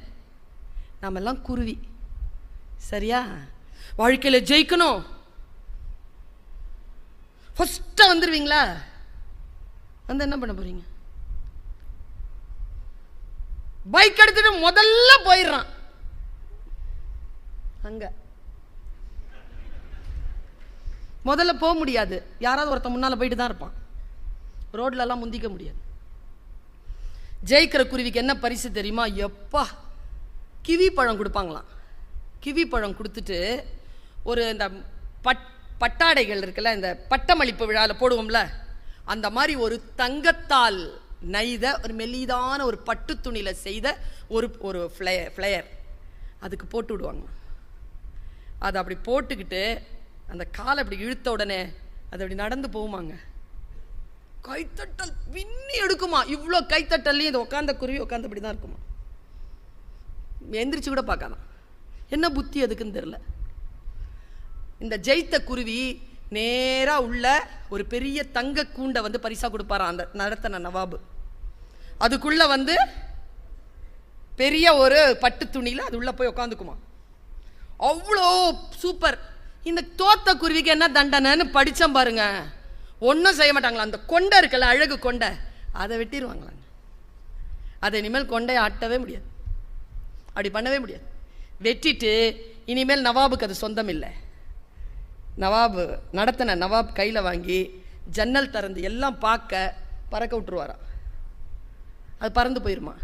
Speaker 1: நாம எல்லாம் குருவி. சரியா? வாழ்க்கையில் ஜெயிக்கணும், ஃபர்ஸ்ட்டாக வந்துடுவீங்களா? வந்து என்ன பண்ண போறீங்க? பைக் எடுத்துட்டு முதல்ல போயிடுறான். அங்க முதல்ல போக முடியாது, யாராவது ஒருத்தன் முன்னால போயிட்டு தான் இருப்பான். ரோட்ல எல்லாம் முந்திக்க முடியாது. ஜெயிக்கிற குருவிக்கு என்ன பரிசு தெரியுமா? எப்பா, கிவி பழம் கொடுப்பாங்களாம். கிவி பழம் கொடுத்துட்டு ஒரு இந்த பட்டாடைகள் இருக்குல்ல, இந்த பட்டமளிப்பு விழாவில் போடுவோம்ல, அந்த மாதிரி ஒரு தங்கத்தால் நெய்த ஒரு மெல்லிதான ஒரு பட்டு துணியில செய்த ஒரு ஃப்ளையர் அதுக்கு போட்டு விடுவாங்க. அதை அப்படி போட்டுக்கிட்டு அந்த காலை அப்படி இழுத்த உடனே அது அப்படி நடந்து போகுமாங்க. கைத்தட்டல் விண்ணி எடுக்குமா. இவ்வளோ கைத்தட்டல்லையும் இது உட்காந்த குருவி உட்காந்து அப்படி தான் இருக்குமா, எந்திரிச்சு கூட பார்க்காதான். என்ன புத்தி அதுக்குன்னு தெரியல. இந்த ஜெயித்த குருவி நேராக உள்ள ஒரு பெரிய தங்க கூண்டை வந்து பரிசா கொடுப்பாராம் அந்த நடத்தின நவாபு. அதுக்குள்ள வந்து பெரிய ஒரு பட்டு துணியில் அது உள்ள போய் உட்காந்துக்குமா. அவ்வளோ சூப்பர். இந்த தோத்த குருவிக்கு என்ன தண்டனைன்னு படித்தேன் பாருங்க. ஒன்றும் செய்ய மாட்டாங்களா. அந்த கொண்டை இருக்குல்ல, அழகு கொண்டை, அதை வெட்டிடுவாங்களாங்க. அதை இனிமேல் கொண்டையை ஆட்டவே முடியாது, அப்படி பண்ணவே முடியாது. வெட்டிட்டு இனிமேல் நவாபுக்கு அது சொந்தம் இல்லை. நவாபு நடத்தின நவாப் கையில் வாங்கி ஜன்னல் திறந்து எல்லாம் பார்க்க பறக்க விட்டுருவாராம். அது பறந்து போயிருமா.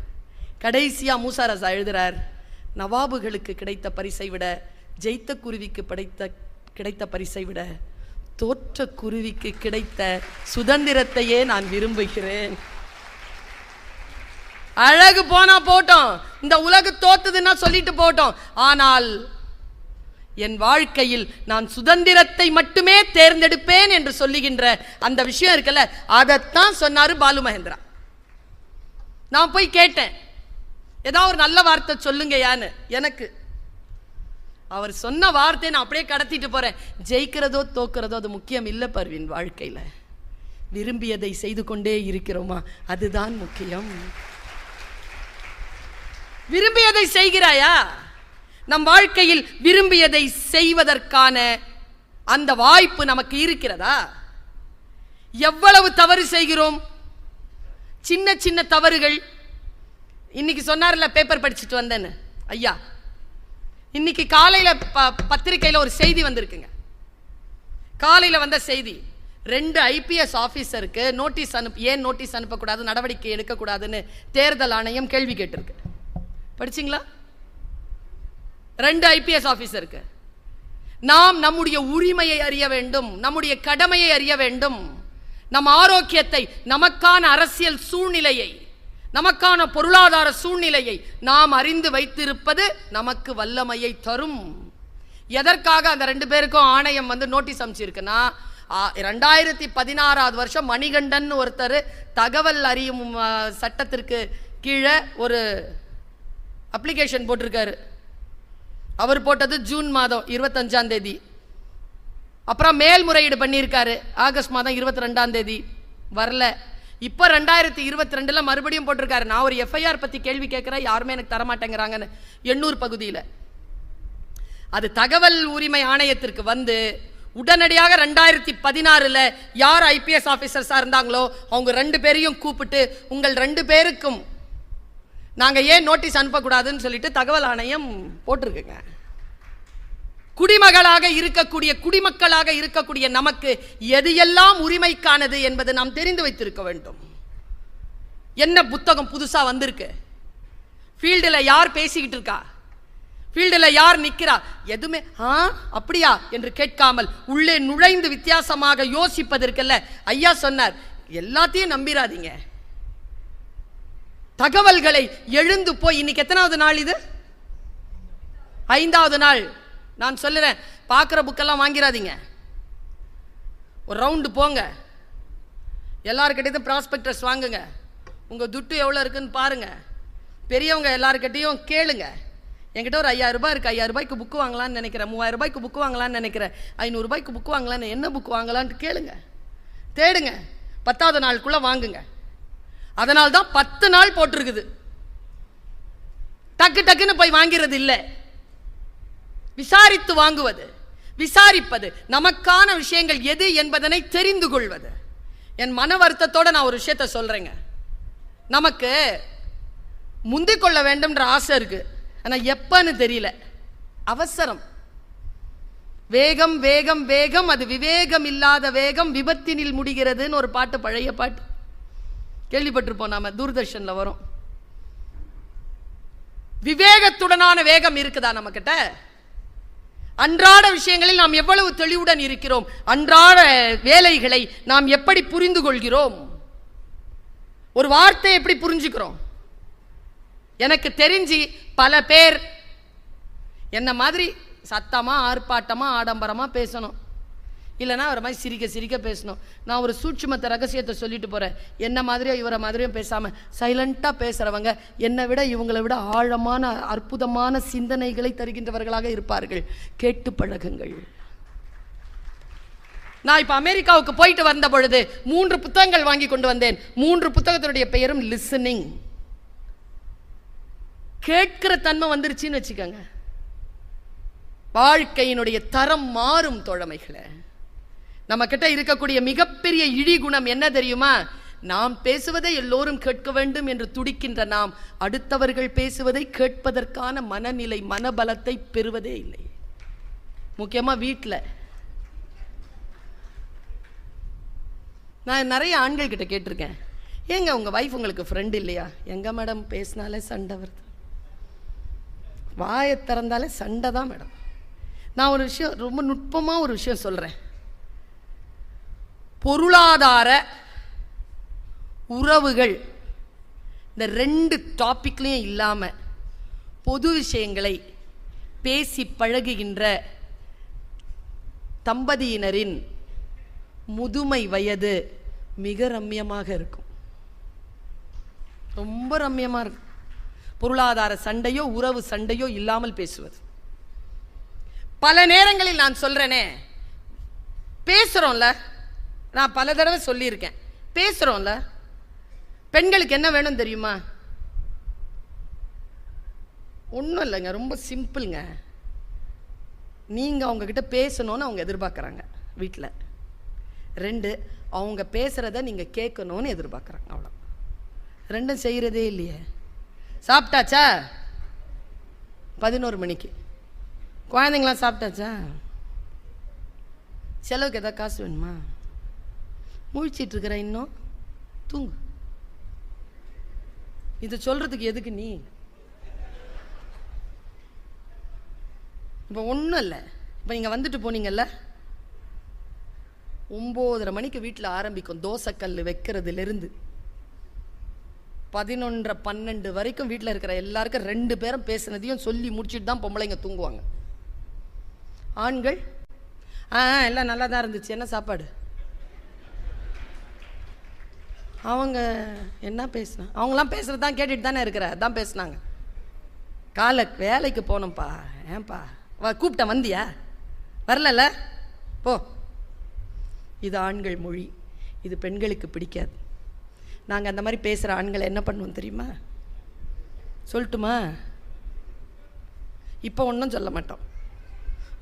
Speaker 1: கடைசியாக மூசா ரஸா எழுதுறார், நவாபுகளுக்கு கிடைத்த பரிசை விட ஜெயித்த குருவிக்கு கிடைத்த பரிசை விட தோற்ற குருவிக்கு கிடைத்த சுதந்திரத்தையே நான் விரும்புகிறேன். அழகு போனா போட்டோம், இந்த உலகு தோத்துதுன்னா சொல்லிட்டு போட்டோம், ஆனால் என் வாழ்க்கையில் நான் சுதந்திரத்தை மட்டுமே தேர்ந்தெடுப்பேன் என்று சொல்லுகின்ற அந்த விஷயம் இருக்குல்ல, அதைத்தான் சொன்னாரு பாலு மகேந்திரா. நான் போய் கேட்டேன், ஏதாவது ஒரு நல்ல வார்த்தை சொல்லுங்க யான்னு. எனக்கு அவர் சொன்ன வார்த்தையை நான் அப்படியே கடத்திட்டு போறேன். ஜெயிக்கிறதோ தோக்கிறதோ அது முக்கியம் இல்லை பர்வீன். வாழ்க்கையில விரும்பியதை செய்து கொண்டே இருக்கிறோமா, அதுதான் முக்கியம். விரும்பியதை செய்கிறாயா? நம் வாழ்க்கையில் விரும்பியதை செய்வதற்கான அந்த வாய்ப்பு நமக்கு இருக்கிறதா? எவ்வளவு தவறு செய்கிறோம், சின்ன சின்ன தவறுகள். இன்னைக்கு சொன்னார்ல, பேப்பர் படிச்சுட்டு வந்தேன்னு ஐயா, இன்னைக்கு காலையில பத்திரிகையில ஒரு செய்தி வந்திருக்குங்க. காலையில வந்த செய்தி, 2 IPS ஆபீசருக்கு நோட்டீஸ் ஏன் நோட்டீஸ் அனுப்பக்கூடாது, நடவடிக்கை எடுக்கக்கூடாதுன்னு தேர்தல் ஆணையம் கேள்வி கேட்டிருக்கு. படிச்சிங்களா? 2 IPS ஆபீசருக்கு. நாம் நம்முடைய உரிமையை அறிய வேண்டும், நம்முடைய கடமையை அறிய வேண்டும், நம் ஆரோக்கியத்தை, நமக்கான அரசியல் சூழ்நிலையை, நமக்கான பொருளாதார சூழ்நிலையை நாம் அறிந்து வைத்திருப்பது நமக்கு வல்லமையை தரும். எதற்காக அந்த 2 பேருக்கும் ஆணையம் வந்து நோட்டீஸ் அனுப்பிச்சிருக்குன்னா, 2016 வருஷம் மணிகண்டன் ஒருத்தர் தகவல் அறியும் சட்டத்திற்கு கீழே ஒரு அப்ளிகேஷன் போட்டிருக்காரு. அவர் போட்டது ஜூன் மாதம் 25ஆம் தேதி. அப்புறம் மேல்முறையீடு பண்ணியிருக்காரு ஆகஸ்ட் மாதம் 22ஆம் தேதி, வரல. இப்போ 2022 மறுபடியும் போட்டிருக்காரு. நான் ஒரு எஃப்ஐஆர் பற்றி கேள்வி கேட்குறேன், யாருமே எனக்கு தரமாட்டேங்கிறாங்கன்னு. எண்ணூர் பகுதியில் அது தகவல் உரிமை ஆணையத்திற்கு வந்து உடனடியாக 2016 யார் ஐபிஎஸ் ஆஃபீஸர்ஸாக இருந்தாங்களோ அவங்க 2 பேரையும் கூப்பிட்டு உங்கள் 2 பேருக்கும் நாங்கள் ஏன் நோட்டீஸ் அனுப்பக்கூடாதுன்னு சொல்லிட்டு தகவல் ஆணையம் போட்டிருக்குங்க. குடிமகளாக இருக்கக்கூடிய குடிமக்களாக இருக்கக்கூடிய நமக்கு எது எல்லாம் உரிமைக்கானது என்பது நாம் தெரிந்து வைத்திருக்க வேண்டும். என்ன புத்தகம் புதுசா வந்திருக்கு, ஃபீல்டில் யார் பேசிக்கிட்டு இருக்கா, ஃபீல்டில் யார் நிற்கிறா, எதுவுமே அப்படியா என்று கேட்காமல் உள்ளே நுழைந்து வித்தியாசமாக யோசிப்பதற்கல்ல. ஐயா சொன்னார், எல்லாத்தையும் நம்பிராதீங்க. தகவல்களை எழுந்து போய் இன்னைக்கு எத்தனாவது நாள், இது 5வது நாள். நான் சொல்லுறேன், பார்க்குற புக்கெல்லாம் வாங்கிறாதீங்க. ஒரு ரவுண்டு போங்க, எல்லாருக்கிட்டையும் ப்ராஸ்பெக்டஸ் வாங்குங்க, உங்கள் துட்டு எவ்வளோ இருக்குன்னு பாருங்க. பெரியவங்க எல்லாருக்கிட்டையும் கேளுங்க. என்கிட்ட ஒரு 5000 ரூபாய் இருக்குது, 5000 ரூபாய்க்கு புக்கு வாங்கலான்னு நினைக்கிறேன், 3000 ரூபாய்க்கு புக்கு வாங்கலான்னு நினைக்கிறேன், 500 ரூபாய்க்கு புக்கு வாங்கலான்னு, என்ன புக்கு வாங்கலான்ட்டு கேளுங்க, தேடுங்க. 10வது நாளுக்குள்ளே வாங்குங்க. அதனால்தான் 10 நாள் போட்டிருக்குது. டக்கு டக்குன்னு போய் வாங்கிறது இல்லை, விசாரித்து வாங்குவது, விசாரிப்பது, நமக்கான விஷயங்கள் எது என்பதனை தெரிந்து கொள்வது. என் மன வருத்தத்தோட நான் ஒரு விஷயத்தை சொல்றேங்க. நமக்கு முந்திக் கொள்ள வேண்டும்ன்ற ஆசை இருக்கு, ஆனா எப்பன்னு தெரியல. அவசரம், வேகம் வேகம் வேகம், அது விவேகம் இல்லாத வேகம் விபத்தினில் முடிகிறதுன்னு ஒரு பாட்டு, பழைய பாட்டு கேள்விப்பட்டிருப்போம் நாம, தூர்தர்ஷன்ல வரும். விவேகத்துடனான வேகம் இருக்குதா நம்ம கிட்ட? அன்றாட விஷயங்களில் நாம் எவ்வளவு தெளிவுடன் இருக்கிறோம், அன்றாட வேலைகளை நாம் எப்படி புரிந்து கொள்கிறோம், ஒரு வார்த்தை எப்படி புரிஞ்சுக்கிறோம். எனக்கு தெரிஞ்சு பல பேர் என்ன மாதிரி சத்தமா ஆர்ப்பாட்டமா ஆடம்பரமா பேசணும், இல்லைன்னா ஒரு மாதிரி சிரிக்க சிரிக்க பேசணும். நான் ஒரு சூட்சுமத்தை ரகசியத்தை சொல்லிட்டு போறேன். என்ன மாதிரியோ இவரை மாதிரியும் பேசாம சைலண்டா பேசுறவங்க என்னை விட இவங்களை விட ஆழமான அற்புதமான சிந்தனைகளை தருகின்றவர்களாக இருப்பார்கள். கேட்டு பழகுங்கள். நான் இப்ப அமெரிக்காவுக்கு போயிட்டு வந்த பொழுது 3 புத்தகங்கள் வாங்கி கொண்டு வந்தேன். 3 புத்தகத்தினுடைய பெயரும் லிசனிங். கேட்கிற தன்மை வந்துருச்சுன்னு வச்சுக்கோங்க, வாழ்க்கையினுடைய தரம் மாறும். தோழமைகளை, நம்ம கிட்ட இருக்கக்கூடிய மிகப்பெரிய இழிகுணம் என்ன தெரியுமா? நாம் பேசுவதை எல்லோரும் கேட்க வேண்டும் என்று துடிக்கின்ற நாம் அடுத்தவர்கள் பேசுவதை கேட்பதற்கான மனநிலை, மனபலத்தை பெறுவதே இல்லை. முக்கியமா வீட்டில். நான் நிறைய ஆண்கள் கிட்ட கேட்டிருக்கேன், ஏங்க உங்க வைஃப் உங்களுக்கு ஃப்ரெண்ட் இல்லையா? எங்க மேடம், பேசினாலே சண்டை வருது, வாயை திறந்தாலே சண்டை தான் மேடம். நான் ஒரு விஷயம், ரொம்ப நுட்பமா ஒரு விஷயம் சொல்றேன். பொருளாதார உறவுகள் இந்த 2 டாபிக்லையும் இல்லாம பொது விஷயங்களை பேசி பழகுகின்ற தம்பதியினரின் முதுமை வயது மிக ரம்யமாக இருக்கும், ரொம்ப ரம்யமா இருக்கும். பொருளாதார சண்டையோ உறவு சண்டையோ இல்லாமல் பேசுவது. பல நேரங்களில் நான் சொல்றேனே, பேசுறோம்ல, நான் பல தடவை சொல்லியிருக்கேன், பேசுறோம்ல, பெண்களுக்கு என்ன வேணும் தெரியுமா? ஒன்றும் இல்லைங்க, ரொம்ப சிம்பிள்ங்க. நீங்கள் அவங்க கிட்ட பேசணும்னு அவங்க எதிர்பார்க்குறாங்க வீட்டில். 2, அவங்க பேசுகிறத நீங்கள் கேட்கணும்னு எதிர்பார்க்குறாங்க. அவ்வளோ. 2 செய்கிறதே இல்லையே. சாப்பிட்டாச்சா? 11 மணிக்கு. குழந்தைங்களாம் சாப்பிட்டாச்சா? செலவுக்கு எதாவது காசு வேணுமா? முழிச்சிட்டு இருக்கிற, இன்னும் தூங்கு. இதை சொல்றதுக்கு எதுக்கு நீ? இப்போ ஒன்றும் இல்லை. இப்போ நீங்கள் வந்துட்டு போனீங்கல்ல, 9:30 மணிக்கு வீட்டில் ஆரம்பிக்கும் தோசைக்கல் வைக்கிறதுலேருந்து 11, 12 வரைக்கும் வீட்டில் இருக்கிற எல்லாருக்கும் 2 பேரும் பேசுனதையும் சொல்லி முடிச்சுட்டு தான் பொம்பளைங்க தூங்குவாங்க. ஆண்கள் எல்லாம் நல்லா தான் இருந்துச்சு, என்ன சாப்பாடு, அவங்க என்ன பேசுனா, அவங்களாம் பேசுகிறது தான் கேட்டுட்டு தானே இருக்கிற, அதான் பேசுனாங்க. காலை வேலைக்கு போனோம்ப்பா. ஏன்பா கூப்பிட்டேன், வந்தியா? வரல போ. இது ஆண்கள் மொழி, இது பெண்களுக்கு பிடிக்காது. நாங்கள் அந்த மாதிரி பேசுகிற ஆண்களை என்ன பண்ணுவோம் தெரியுமா? சொல்லட்டுமா? இப்போ ஒன்றும் சொல்ல மாட்டோம்.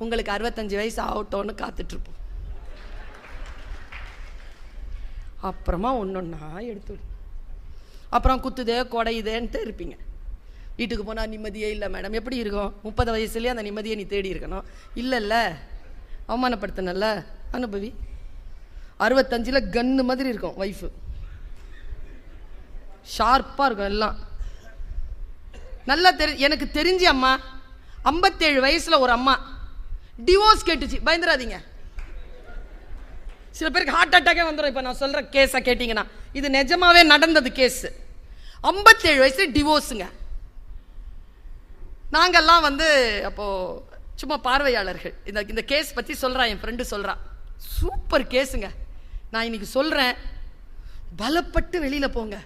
Speaker 1: உங்களுக்கு 65 வயசு ஆகட்டோன்னு காத்துட்ருப்போம். அப்புறமா ஒன்றொன்னா எடுத்து, அப்புறம் குத்துதே குடையுதேன்ட்டு இருப்பீங்க. வீட்டுக்கு போனால் நிம்மதியே இல்லை மேடம். எப்படி இருக்கும்? 30 வயசுலேயே அந்த நிம்மதியை நீ தேடி இருக்கணும். இல்லைல்ல, அவமானப்படுத்தினல்ல, அனுபவி. 65 கன்னு மாதிரி இருக்கும் ஒய்ஃபு, ஷார்ப்பாக இருக்கும் எல்லாம். நல்லா எனக்கு தெரிஞ்ச அம்மா 57 வயசில் ஒரு அம்மா டிவோர்ஸ் கேட்டுச்சு. பயந்துடாதீங்க, சில பேருக்கு ஹார்ட் அட்டாக்கே வந்துடும். இப்போ நான் சொல்கிற கேஸை கேட்டிங்கன்னா இது நிஜமாவே நடந்தது கேஸு. 57 வயசு டிவோர்ஸுங்க. நாங்கள்லாம் அப்போது சும்மா பார்வையாளர்கள். இந்த கேஸ் பற்றி சொல்கிறா, என் ஃப்ரெண்டு சொல்கிறா, சூப்பர் கேஸுங்க. நான் இன்னைக்கு சொல்கிறேன், பலப்பட்டு வெளியில் போங்க.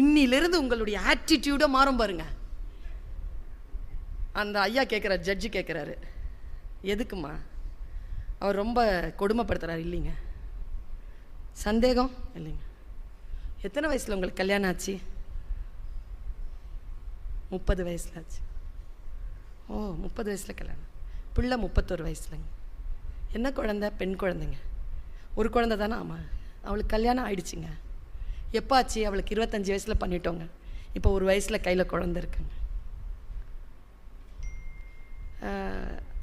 Speaker 1: இன்னிலிருந்து உங்களுடைய ஆட்டிடியூடை மாறும் பாருங்க. அந்த ஐயா கேட்குறாரு, ஜட்ஜு கேட்குறாரு, எதுக்குமா அவர் ரொம்ப கொடுமைப்படுத்துகிறார்? இல்லைங்க. சந்தேகம்? இல்லைங்க. எத்தனை வயசில் உங்களுக்கு கல்யாணம் ஆச்சு? 30 வயசில் ஆச்சு. ஓ, 30 வயசில் கல்யாணம். பிள்ளை 31 வயசுலங்க. என்ன குழந்தை? பெண் குழந்தைங்க. ஒரு குழந்தை தானே? ஆமாம். அவளுக்கு கல்யாணம் ஆயிடுச்சுங்க. எப்போ ஆச்சு? அவளுக்கு 25 வயசில் பண்ணிட்டோங்க. இப்போ 1 வயசில் கையில் குழந்தை இருக்குங்க.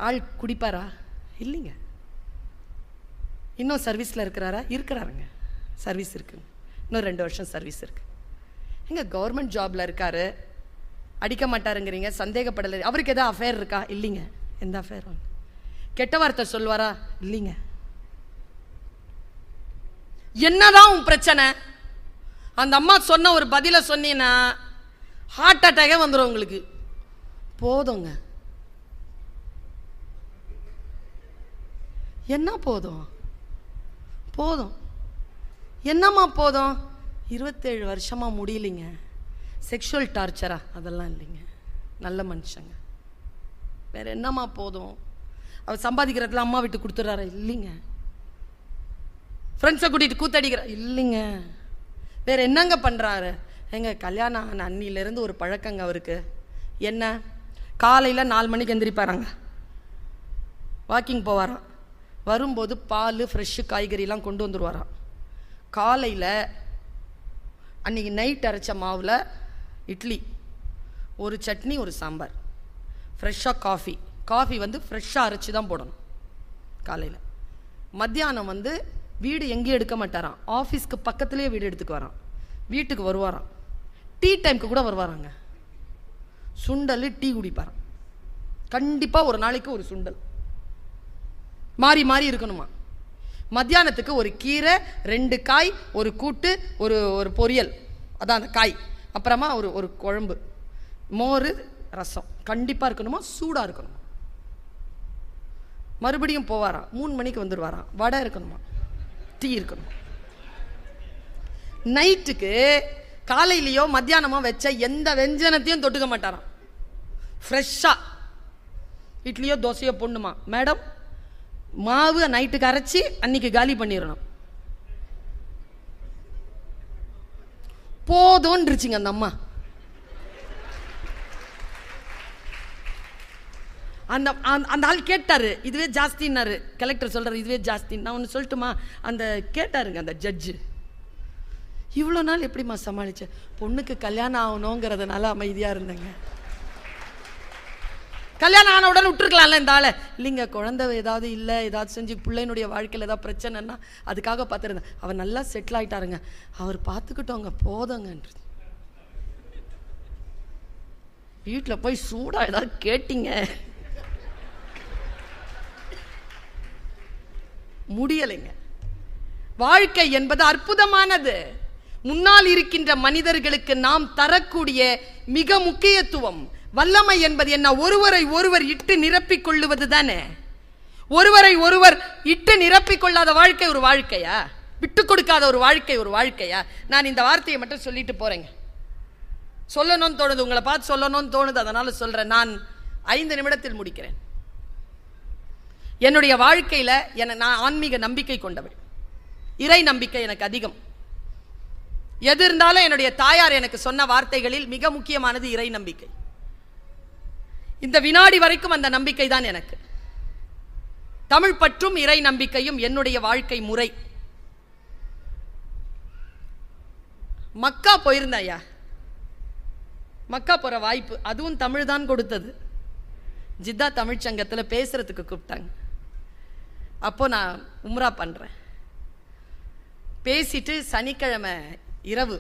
Speaker 1: ஆள் குடிப்பாரா? இல்லைங்க. இன்னும் சர்வீஸில் இருக்கிறாரா? இருக்கிறாருங்க. சர்வீஸ் இருக்குங்க. இன்னும் 2 வருஷம் சர்வீஸ் இருக்குது. எங்க கவர்மெண்ட் ஜாபில் இருக்காரு, அடிக்க மாட்டாருங்கிறீங்க, சந்தேகப்படலை. அவருக்கு எதாவது அஃபேர் இருக்கா? இல்லைங்க. எந்த அஃபேரும்? கெட்ட வார்த்தை சொல்வாரா? இல்லைங்க. என்னதான் உன் பிரச்சனை? அந்த அம்மா சொன்ன ஒரு பதிலை சொன்னீங்கன்னா ஹார்ட் அட்டாக்கே வந்துடும் உங்களுக்கு. போதுங்க. என்ன போதும்? போதும். என்னம்மா போதும்? 27 வருஷமா முடியலைங்க. செக்ஷுவல் டார்ச்சரா? அதெல்லாம் இல்லைங்க. நல்ல மனுஷங்க. வேற என்னம்மா போதும்? அவர் சம்பாதிக்கிறதுல அம்மா விட்டு கொடுத்துட்றாரு? இல்லைங்க. ஃப்ரெண்ட்ஸை கூட்டிகிட்டு கூத்தடிக்கிற? இல்லைங்க. வேற என்னங்க பண்ணுறாரு? எங்க கல்யாணம் ஆன அன்னிலேருந்து ஒரு பழக்கங்க அவருக்கு. என்ன? காலையில் 4 மணிக்கு எந்திரிப்பாராங்க, வாக்கிங் போவாராம். வரும்போது பால், ஃப்ரெஷ்ஷு காய்கறிலாம் கொண்டு வந்துடுவாராம். காலையில் அன்றைக்கி நைட் அரைச்ச மாவில் இட்லி, ஒரு சட்னி, ஒரு சாம்பார், ஃப்ரெஷ்ஷாக காஃபி. காஃபி ஃப்ரெஷ்ஷாக அரைச்சி தான் போடணும் காலையில். மத்தியானம் வீடு எங்கேயும் எடுக்க மாட்டாராம், ஆஃபீஸ்க்கு பக்கத்துலேயே வீடு எடுத்துக்கு வரான். வீட்டுக்கு வருவாராம், டீ டைமுக்கு கூட வருவாராங்க. சுண்டல், டீ குடிப்பாராம். கண்டிப்பாக ஒரு நாளைக்கு ஒரு சுண்டல், மாறி மாறி இருக்கணுமா. மத்தியானத்துக்கு ஒரு கீரை, 2 காய், ஒரு கூட்டு, ஒரு பொரியல், அதான் அந்த காய், அப்புறமா ஒரு குழம்பு, மோர், ரசம் கண்டிப்பாக இருக்கணுமா, சூடாக இருக்கணுமா. மறுபடியும் போவாராம், 3 மணிக்கு வந்துடுவாராம், வடை இருக்கணுமா, டீ இருக்கணும். நைட்டுக்கு காலையிலையோ மத்தியானமோ வச்ச எந்த வெஞ்சனத்தையும் தொட்டுக்க மாட்டாராம். ஃப்ரெஷ்ஷாக இட்லியோ தோசையோ பொண்ணுமா, மேடம் மாவு நைட்டுக்கு அரைச்சி அன்னைக்கு காலி பண்ணிடணும். போதும்ன்றுச்சுங்க அந்த அம்மா. அந்த அந்த ஆள் கேட்டாரு, இதுவே ஜாஸ்தின்னாரு. கலெக்டர் சொல்றாரு இதுவே ஜாஸ்தி. நான் ஒன்று சொல்லட்டுமா? அந்த கேட்டாருங்க அந்த ஜட்ஜு, இவ்வளோ நாள் எப்படிம்மா சமாளிச்ச? பொண்ணுக்கு கல்யாணம் ஆகணுங்கிறதுனால அமைதியாக இருந்தேங்க. கல்யாணம் ஆன உடனே விட்டுருக்கலாம்ல இந்த ஆளை. இல்லைங்க, குழந்தை ஏதாவது இல்லை, ஏதாவது செஞ்சு பிள்ளைனுடைய வாழ்க்கையில் ஏதாவது பிரச்சனைன்னா அதுக்காக பார்த்துருந்தேன். அவர் நல்லா செட்டில் ஆகிட்டாருங்க, அவர் பார்த்துக்கிட்டோங்க, போதுங்கன்றது. வீட்டில் போய் சூடாக ஏதாவது கேட்டீங்க, முடியலைங்க. வாழ்க்கை என்பது அற்புதமானது. முன்னால் இருக்கின்ற மனிதர்களுக்கு நாம் தரக்கூடிய மிக முக்கியத்துவம் வல்லமை என்பது என்ன? ஒருவரை ஒருவர் இட்டு நிரப்பிக் கொள்ளுவது தானே. ஒருவரை ஒருவர் இட்டு நிரப்பிக் கொள்ளாத வாழ்க்கை ஒரு வாழ்க்கையா? விட்டு கொடுக்காத ஒரு வாழ்க்கை ஒரு வாழ்க்கையா? நான் இந்த வார்த்தையை மட்டும் சொல்லிட்டு போறேங்க. சொல்லணும்னு தோணுது, உங்களை பார்த்து சொல்லணும்னு தோணுது, அதனால சொல்றேன். நான் 5 நிமிடத்தில் முடிக்கிறேன். என்னுடைய வாழ்க்கையில நான் ஆன்மீக நம்பிக்கை கொண்டவள். இறை நம்பிக்கை எனக்கு அதிகம். எது இருந்தாலும் என்னுடைய தாயார் எனக்கு சொன்ன வார்த்தைகளில் மிக முக்கியமானது இறை நம்பிக்கை. இந்த வினாடி வரைக்கும் அந்த நம்பிக்கை தான் எனக்கு. தமிழ் பற்றும் இறை நம்பிக்கையும் என்னுடைய வாழ்க்கை முறை. மக்கா போயிருந்தேன் ஐயா. மக்கா போற வாய்ப்பு அதுவும் தமிழ் தான் கொடுத்தது. ஜித்தா தமிழ் சங்கத்தில் பேசுறதுக்கு கூப்பிட்டாங்க. அப்போ நான் உம்ரா பண்றேன். பேசிட்டு சனிக்கிழமை இரவு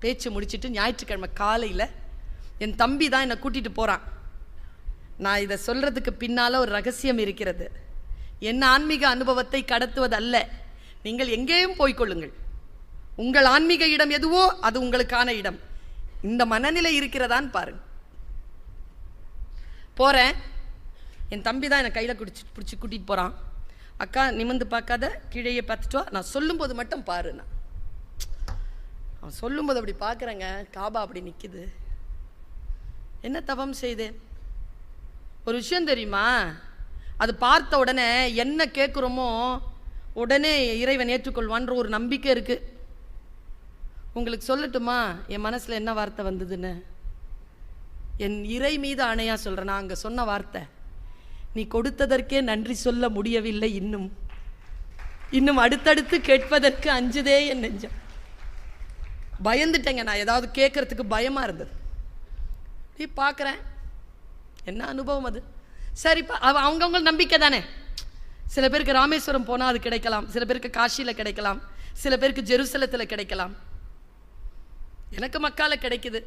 Speaker 1: பேச்சு முடிச்சுட்டு ஞாயிற்றுக்கிழமை காலையில் என் தம்பி தான் என்னை கூட்டிட்டு போறான். நான் இதை சொல்றதுக்கு பின்னால ஒரு ரகசியம் இருக்கிறது. என் ஆன்மீக அனுபவத்தை கடத்துவது அல்ல. நீங்கள் எங்கேயும் போய்கொள்ளுங்கள். உங்கள் ஆன்மீக இடம் எதுவோ அது உங்களுக்கான இடம். இந்த மனநிலை இருக்கிறதான்னு பாருங்க. போறேன். என் தம்பி தான் என்னை கையில் பிடிச்சி கூட்டிட்டு போறான். அக்கா நிமிர்ந்து பார்க்காத, கீழே பார்த்துட்டு வா, நான் சொல்லும்போது மட்டும் பாருண்ணா. அவன் சொல்லும்போது அப்படி பார்க்குறேங்க, காபா அப்படி நிற்குது. என்ன தவம் செய்தேன்? ஒரு விஷயம் தெரியுமா? அது பார்த்த உடனே என்ன கேட்குறோமோ உடனே இறைவன் ஏற்றுக்கொள்வான்ற ஒரு நம்பிக்கை இருக்கு. உங்களுக்கு சொல்லட்டுமா என் மனசில் என்ன வார்த்தை வந்ததுன்னு? என் இறை மீது ஆணையா சொல்கிறேன். நான் அங்கே சொன்ன வார்த்தை, நீ கொடுத்ததற்கே நன்றி சொல்ல முடியவில்லை, இன்னும் அடுத்தடுத்து கேட்பதற்கு அஞ்சுதே என் நெஞ்சம். பயந்துட்டேங்க. நான் ஏதாவது கேட்கறதுக்கு பயமா இருந்தது. நீ பார்க்குறேன், என்ன அனுபவம் அது. சரிப்பா, அவங்கவுங்க நம்பிக்கை தானே. சில பேருக்கு ராமேஸ்வரம் போனால் அது கிடைக்கலாம், சில பேருக்கு காசியில் கிடைக்கலாம், சில பேருக்கு ஜெருசலத்தில் கிடைக்கலாம். எனக்கு மக்கால கிடைக்குது.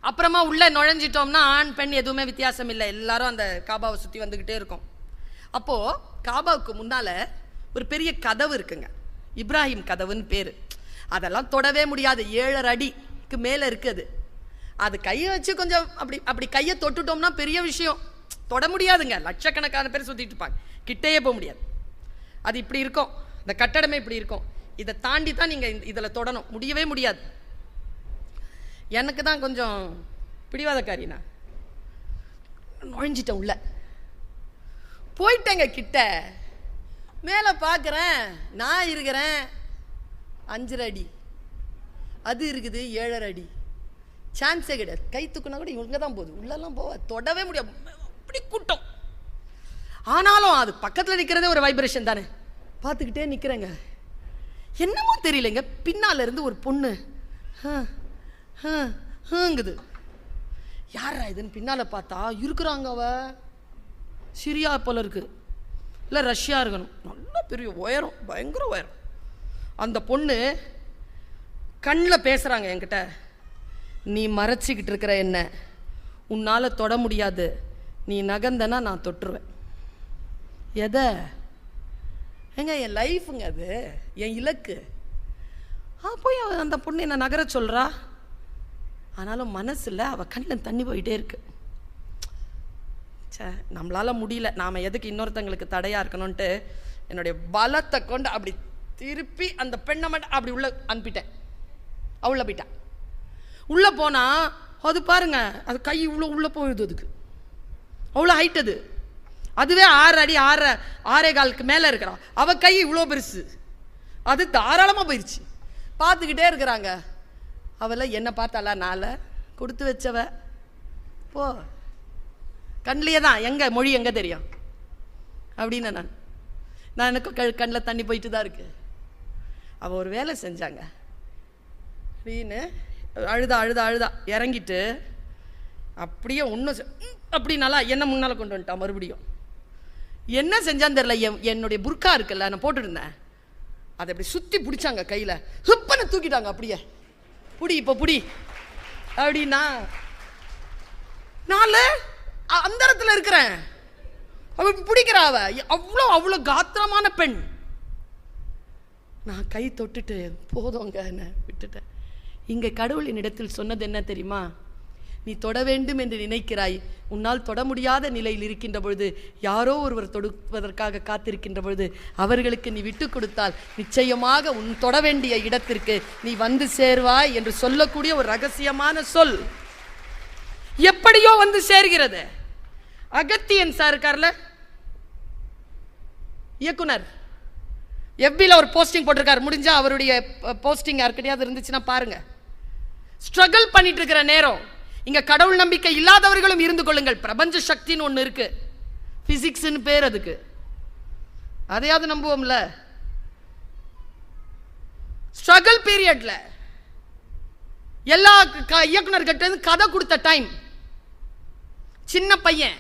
Speaker 1: அப்புறமா உள்ள நுழைஞ்சிட்டோம்னா ஆண் பெண் எதுவுமே வித்தியாசம் இல்லை, எல்லாரும் அந்த காபாவை சுற்றி வந்துக்கிட்டே இருக்கும். அப்போ காபாவுக்கு முன்னால ஒரு பெரிய கதவு இருக்குங்க, இப்ராஹிம் கதவுன்னு பேரு. அதெல்லாம் தொடவே முடியாது, 7.5 அடிக்கு மேலே இருக்குது. அது கையை வச்சு கொஞ்சம் அப்படி கையை தொட்டுட்டோம்னா பெரிய விஷயம். தொட முடியாதுங்க, லட்சக்கணக்கான பேர் சுற்றிட்டு இருப்பாங்க, கிட்டேயே போக முடியாது. அது இப்படி இருக்கும், இந்த கட்டடமே இப்படி இருக்கும். இதை தாண்டி தான் நீங்கள் இதில் தொடணும், முடியவே முடியாது. எனக்கு தான் கொஞ்சம் பிடிவாதக்காரினா நுழைஞ்சிட்டேன். உள்ள போயிட்டேங்க. கிட்ட மேலே பார்க்குறேன், நான் இருக்கிறேன் 5.5 அடி, அது இருக்குது 7.5 அடி. சான்ஸே கிடையாது. கை தூக்குனா கூட இவங்க தான் போகுது, உள்ளெல்லாம் போக தொடவே முடியாது, அப்படி கூட்டம். ஆனாலும் அது பக்கத்தில் நிற்கிறதே ஒரு வைப்ரேஷன் தானே. பார்த்துக்கிட்டே நிற்கிறேங்க. என்னமோ தெரியலைங்க, பின்னால இருந்து ஒரு பொண்ணு ஹங்குது. யாரா இதுன்னு பின்னால பார்த்தா இருக்கிறாங்க. அவ சிரியா போல இருக்கு, இல்லை ரஷ்யா இருக்கணும். நல்ல பெரிய உயரம், பயங்கர உயரம். அந்த பொண்ணு கண்ணில் பேசுகிறாங்க என்கிட்ட. நீ மறைச்சிக்கிட்டு இருக்கிற என்ன உன்னால் தொட முடியாது, நீ நகர்ந்தனா நான் தொட்டுருவேன். எதை? ஏங்க என் லைஃபுங்க, அது என் இலக்கு. போய் அந்த பொண்ணு என்ன நகர சொல்கிறா. ஆனாலும் மனசில் அவள் கண்ணில் தண்ணி போயிட்டே இருக்கு. சே, நம்மளால் முடியல, நாம் எதுக்கு இன்னொருத்தங்களுக்கு தடையாக இருக்கணும்ன்ட்டு என்னுடைய பலத்தை கொண்டு அப்படி திருப்பி அந்த பெண்ணை மட்டும் அப்படி உள்ள அனுப்பிட்டேன். அவள போயிட்டான். உள்ளே போனால் அது பாருங்க, அது கை இவ்வளோ உள்ளே போயிடுது. அதுக்கு அவ்வளோ ஹைட். அதுவே 6 அடி 6.25 மேலே இருக்கிறான். அவள் கை இவ்வளோ பெருசு, அது தாராளமாக போயிடுச்சு. பார்த்துக்கிட்டே இருக்கிறாங்க. அவளை என்ன பார்த்தாளா, நாளை கொடுத்து வச்சவ போ, கண்ணிலேயே தான், எங்கே மொழி எங்கே தெரியும் அப்படின்னு நான் எனக்கு கண்ணில் தண்ணி போயிட்டு தான் இருக்கு. அவள் ஒரு வேலை செஞ்சாங்க அப்படின்னு அழுதா இறங்கிட்டு அப்படியே ஒன்றும் அப்படின்னால என்ன முன்னால் கொண்டு வந்துட்டான். மறுபடியும் என்ன செஞ்சான்னு தெரியல. என்னுடைய புர்கா இருக்குல்ல, நான் போட்டுருந்தேன், அதை அப்படி சுற்றி பிடிச்சாங்க கையில், ஹிப்பனை தூக்கிட்டாங்க. அப்படியே புடி, இப்போ புடி அப்படின்னா நான் அந்த இடத்துல இருக்கிறேன். அவ பிடிக்கிறா. அவ்வளோ காத்திரமான பெண். நான் கை தொட்டுட்டு போதுங்க என்ன விட்டுட்டேன். இங்கே கடவுளின் இடத்தில் சொன்னது என்ன தெரியுமா? நீ தொட வேண்டும் என்று நினைக்கிறாய், உன்னால் தொட முடியாத நிலையில் இருக்கின்ற பொழுது, யாரோ ஒருவர் தொடுவதற்காக காத்திருக்கின்ற பொழுது அவர்களுக்கு நீ விட்டு கொடுத்தால் நிச்சயமாக உன் தொட வேண்டிய இடத்திற்கு நீ வந்து சேர்வாய் என்று சொல்லக்கூடிய ஒரு ரகசியமான சொல் எப்படியோ வந்து சேர்கிறது. அகத்தியன் சார் இருக்கார்ல, இயக்குனர், எஃபில ஒரு போஸ்டிங் போட்டிருக்காரு. முடிஞ்சா அவருடைய போஸ்டிங் யாருக்கிட்டையாவது இருந்துச்சுன்னா பாருங்க. ஸ்ட்ரகிள் பண்ணிட்டு இருக்கிற நேரம், இங்க கடவுள் நம்பிக்கை இல்லாதவர்களும் இருந்து கொள்ளுங்கள். பிரபஞ்ச சக்தின்னு ஒன்று இருக்கு, பிசிக்ஸ்னு பேர் அதுக்கு, அதையாவது நம்புவோம்ல. ஸ்ட்ரகிள் பீரியட்ல எல்லா இயக்குனர்கிட்ட கதை கொடுத்த டைம், சின்ன பையன்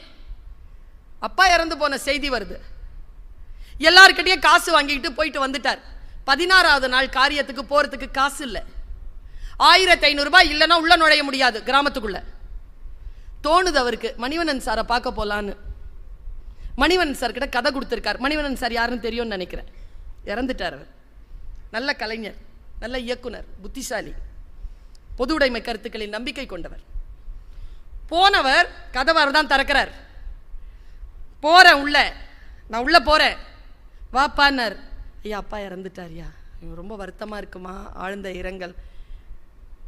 Speaker 1: அப்பா இறந்து போன செய்தி வருது, எல்லாருக்கிட்டையும் காசு வாங்கிட்டு போயிட்டு வந்துட்டார். 16வது நாள் காரியத்துக்கு போறதுக்கு காசு இல்லை. 1500 ரூபாய் இல்லைன்னா உள்ள நுழைய முடியாது கிராமத்துக்குள்ள. தோணுது அவருக்கு மணிவண்ணன் சாரை பார்க்க போலான்னு. மணிவண்ணன் சார் கிட்ட கதை கொடுத்துருக்கார். மணிவண்ணன் சார் யாருன்னு தெரியும்னு நினைக்கிறேன், இறந்துட்டார் அவர். நல்ல கலைஞர், நல்ல இயக்குனர், புத்திசாலி, பொது உடைமை கருத்துக்களில் நம்பிக்கை கொண்டவர். போனவர் கதவார் தான் திறக்கிறார். போறேன் உள்ள, நான் உள்ள போறேன், வாப்பான்னார். ஐயா அப்பா இறந்துட்டாரியா, ரொம்ப வருத்தமா இருக்குமா, ஆழ்ந்த இரங்கல்.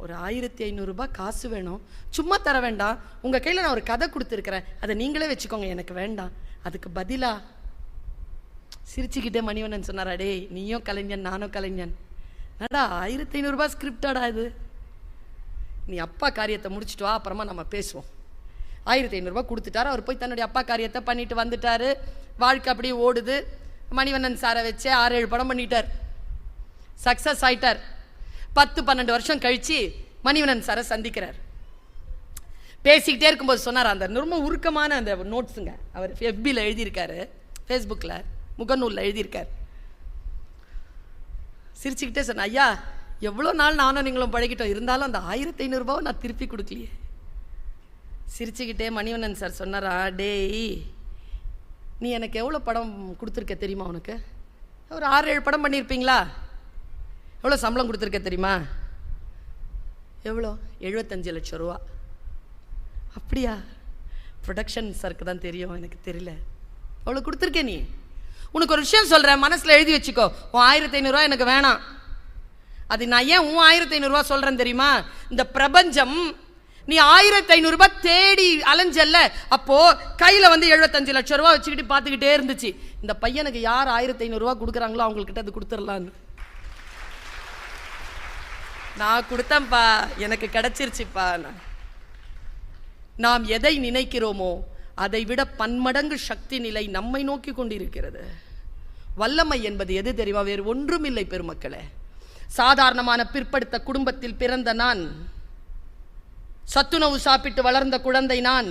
Speaker 1: ஒரு 1500 ரூபாய் காசு வேணும், சும்மா தர வேண்டாம், உங்க கையில நான் ஒரு கதை கொடுத்துருக்கிறேன், அதை நீங்களே வச்சுக்கோங்க, எனக்கு வேண்டாம். அதுக்கு பதிலா சிரிச்சுக்கிட்டே மணிவண்ணன் சொன்னார், அடே நீயும் கலைஞன் நானும் கலைஞன், நடா 1500 ரூபாய் ஸ்கிரிப்டாடா இது, நீ அப்பா காரியத்தை முடிச்சுட்டு வா, அப்புறமா நம்ம பேசுவோம். 1500 ரூபாய் கொடுத்துட்டாரு. அவர் போய் தன்னுடைய அப்பா காரியத்தை பண்ணிட்டு வந்துட்டாரு. வாழ்க்கை அப்படியே ஓடுது. மணிவண்ணன் சாரை வச்சு 6-7 படம் பண்ணிட்டார், சக்சஸ் ஆயிட்டார். 10-12 வருஷம் கழிச்சு மணிவண்ணன் சாரை சந்திக்கிறார். பேசிக்கிட்டே இருக்கும்போது சொன்னார், அந்த ரொம்ப உருக்கமான அந்த நோட்ஸுங்க அவர் எஃபியில் எழுதியிருக்காரு, ஃபேஸ்புக்கில் முகநூலில் எழுதியிருக்கார். சிரிச்சுக்கிட்டே சொன்ன, ஐயா எவ்வளோ நாள் நானும் நீங்களும் பழகிட்டோம், இருந்தாலும் அந்த 1500 ரூபாவை நான் திருப்பி கொடுக்கலையே. சிரிச்சுக்கிட்டே மணிவண்ணன் சார் சொன்னாரா, டேய் நீ எனக்கு எவ்வளோ படம் கொடுத்துருக்க தெரியுமா, உனக்கு ஒரு 6-7 படம் பண்ணியிருப்பீங்களா, எவ்வளோ சம்பளம் கொடுத்துருக்க தெரியுமா, எவ்வளோ 75 லட்சம் ரூபா. அப்படியா, ப்ரொடக்ஷன் சாருக்கு தான் தெரியும், எனக்கு தெரியல. அவ்வளோ கொடுத்துருக்கே. நீ உனக்கு ஒரு விஷயம் சொல்கிறேன், மனசில் எழுதி வச்சுக்கோ, உன் 1500 ரூபா எனக்கு வேணாம். அது நான் ஏன் உன் 1500 ரூபா சொல்கிறேன் தெரியுமா, இந்த பிரபஞ்சம் நீ 1500 ரூபாய் தேடி அலைஞ்சல்ல, அப்போ கையில வந்து 75 லட்சம் ரூபாய் வச்சுக்கிட்டு பார்த்துக்கிட்டே இருந்துச்சு. இந்த பையனுக்கு யார் 1500 ரூபாய் கொடுக்குறாங்களோ அவங்கக்கிட்ட அது கொடுத்துடலான்னு நான் கொடுத்தேன்ப்பா, எனக்கு கிடைச்சிருச்சுப்பா. நாம் எதை நினைக்கிறோமோ அதை விட பன்மடங்கு சக்தி நிலை நம்மை நோக்கி கொண்டிருக்கிறது. வல்லமை என்பது எது தெரியுமா, வேறு ஒன்றும் இல்லை பெருமக்களே. சாதாரணமான பிற்படுத்த குடும்பத்தில் பிறந்த நான், சத்துணவு சாப்பிட்டு வளர்ந்த குழந்தை நான்,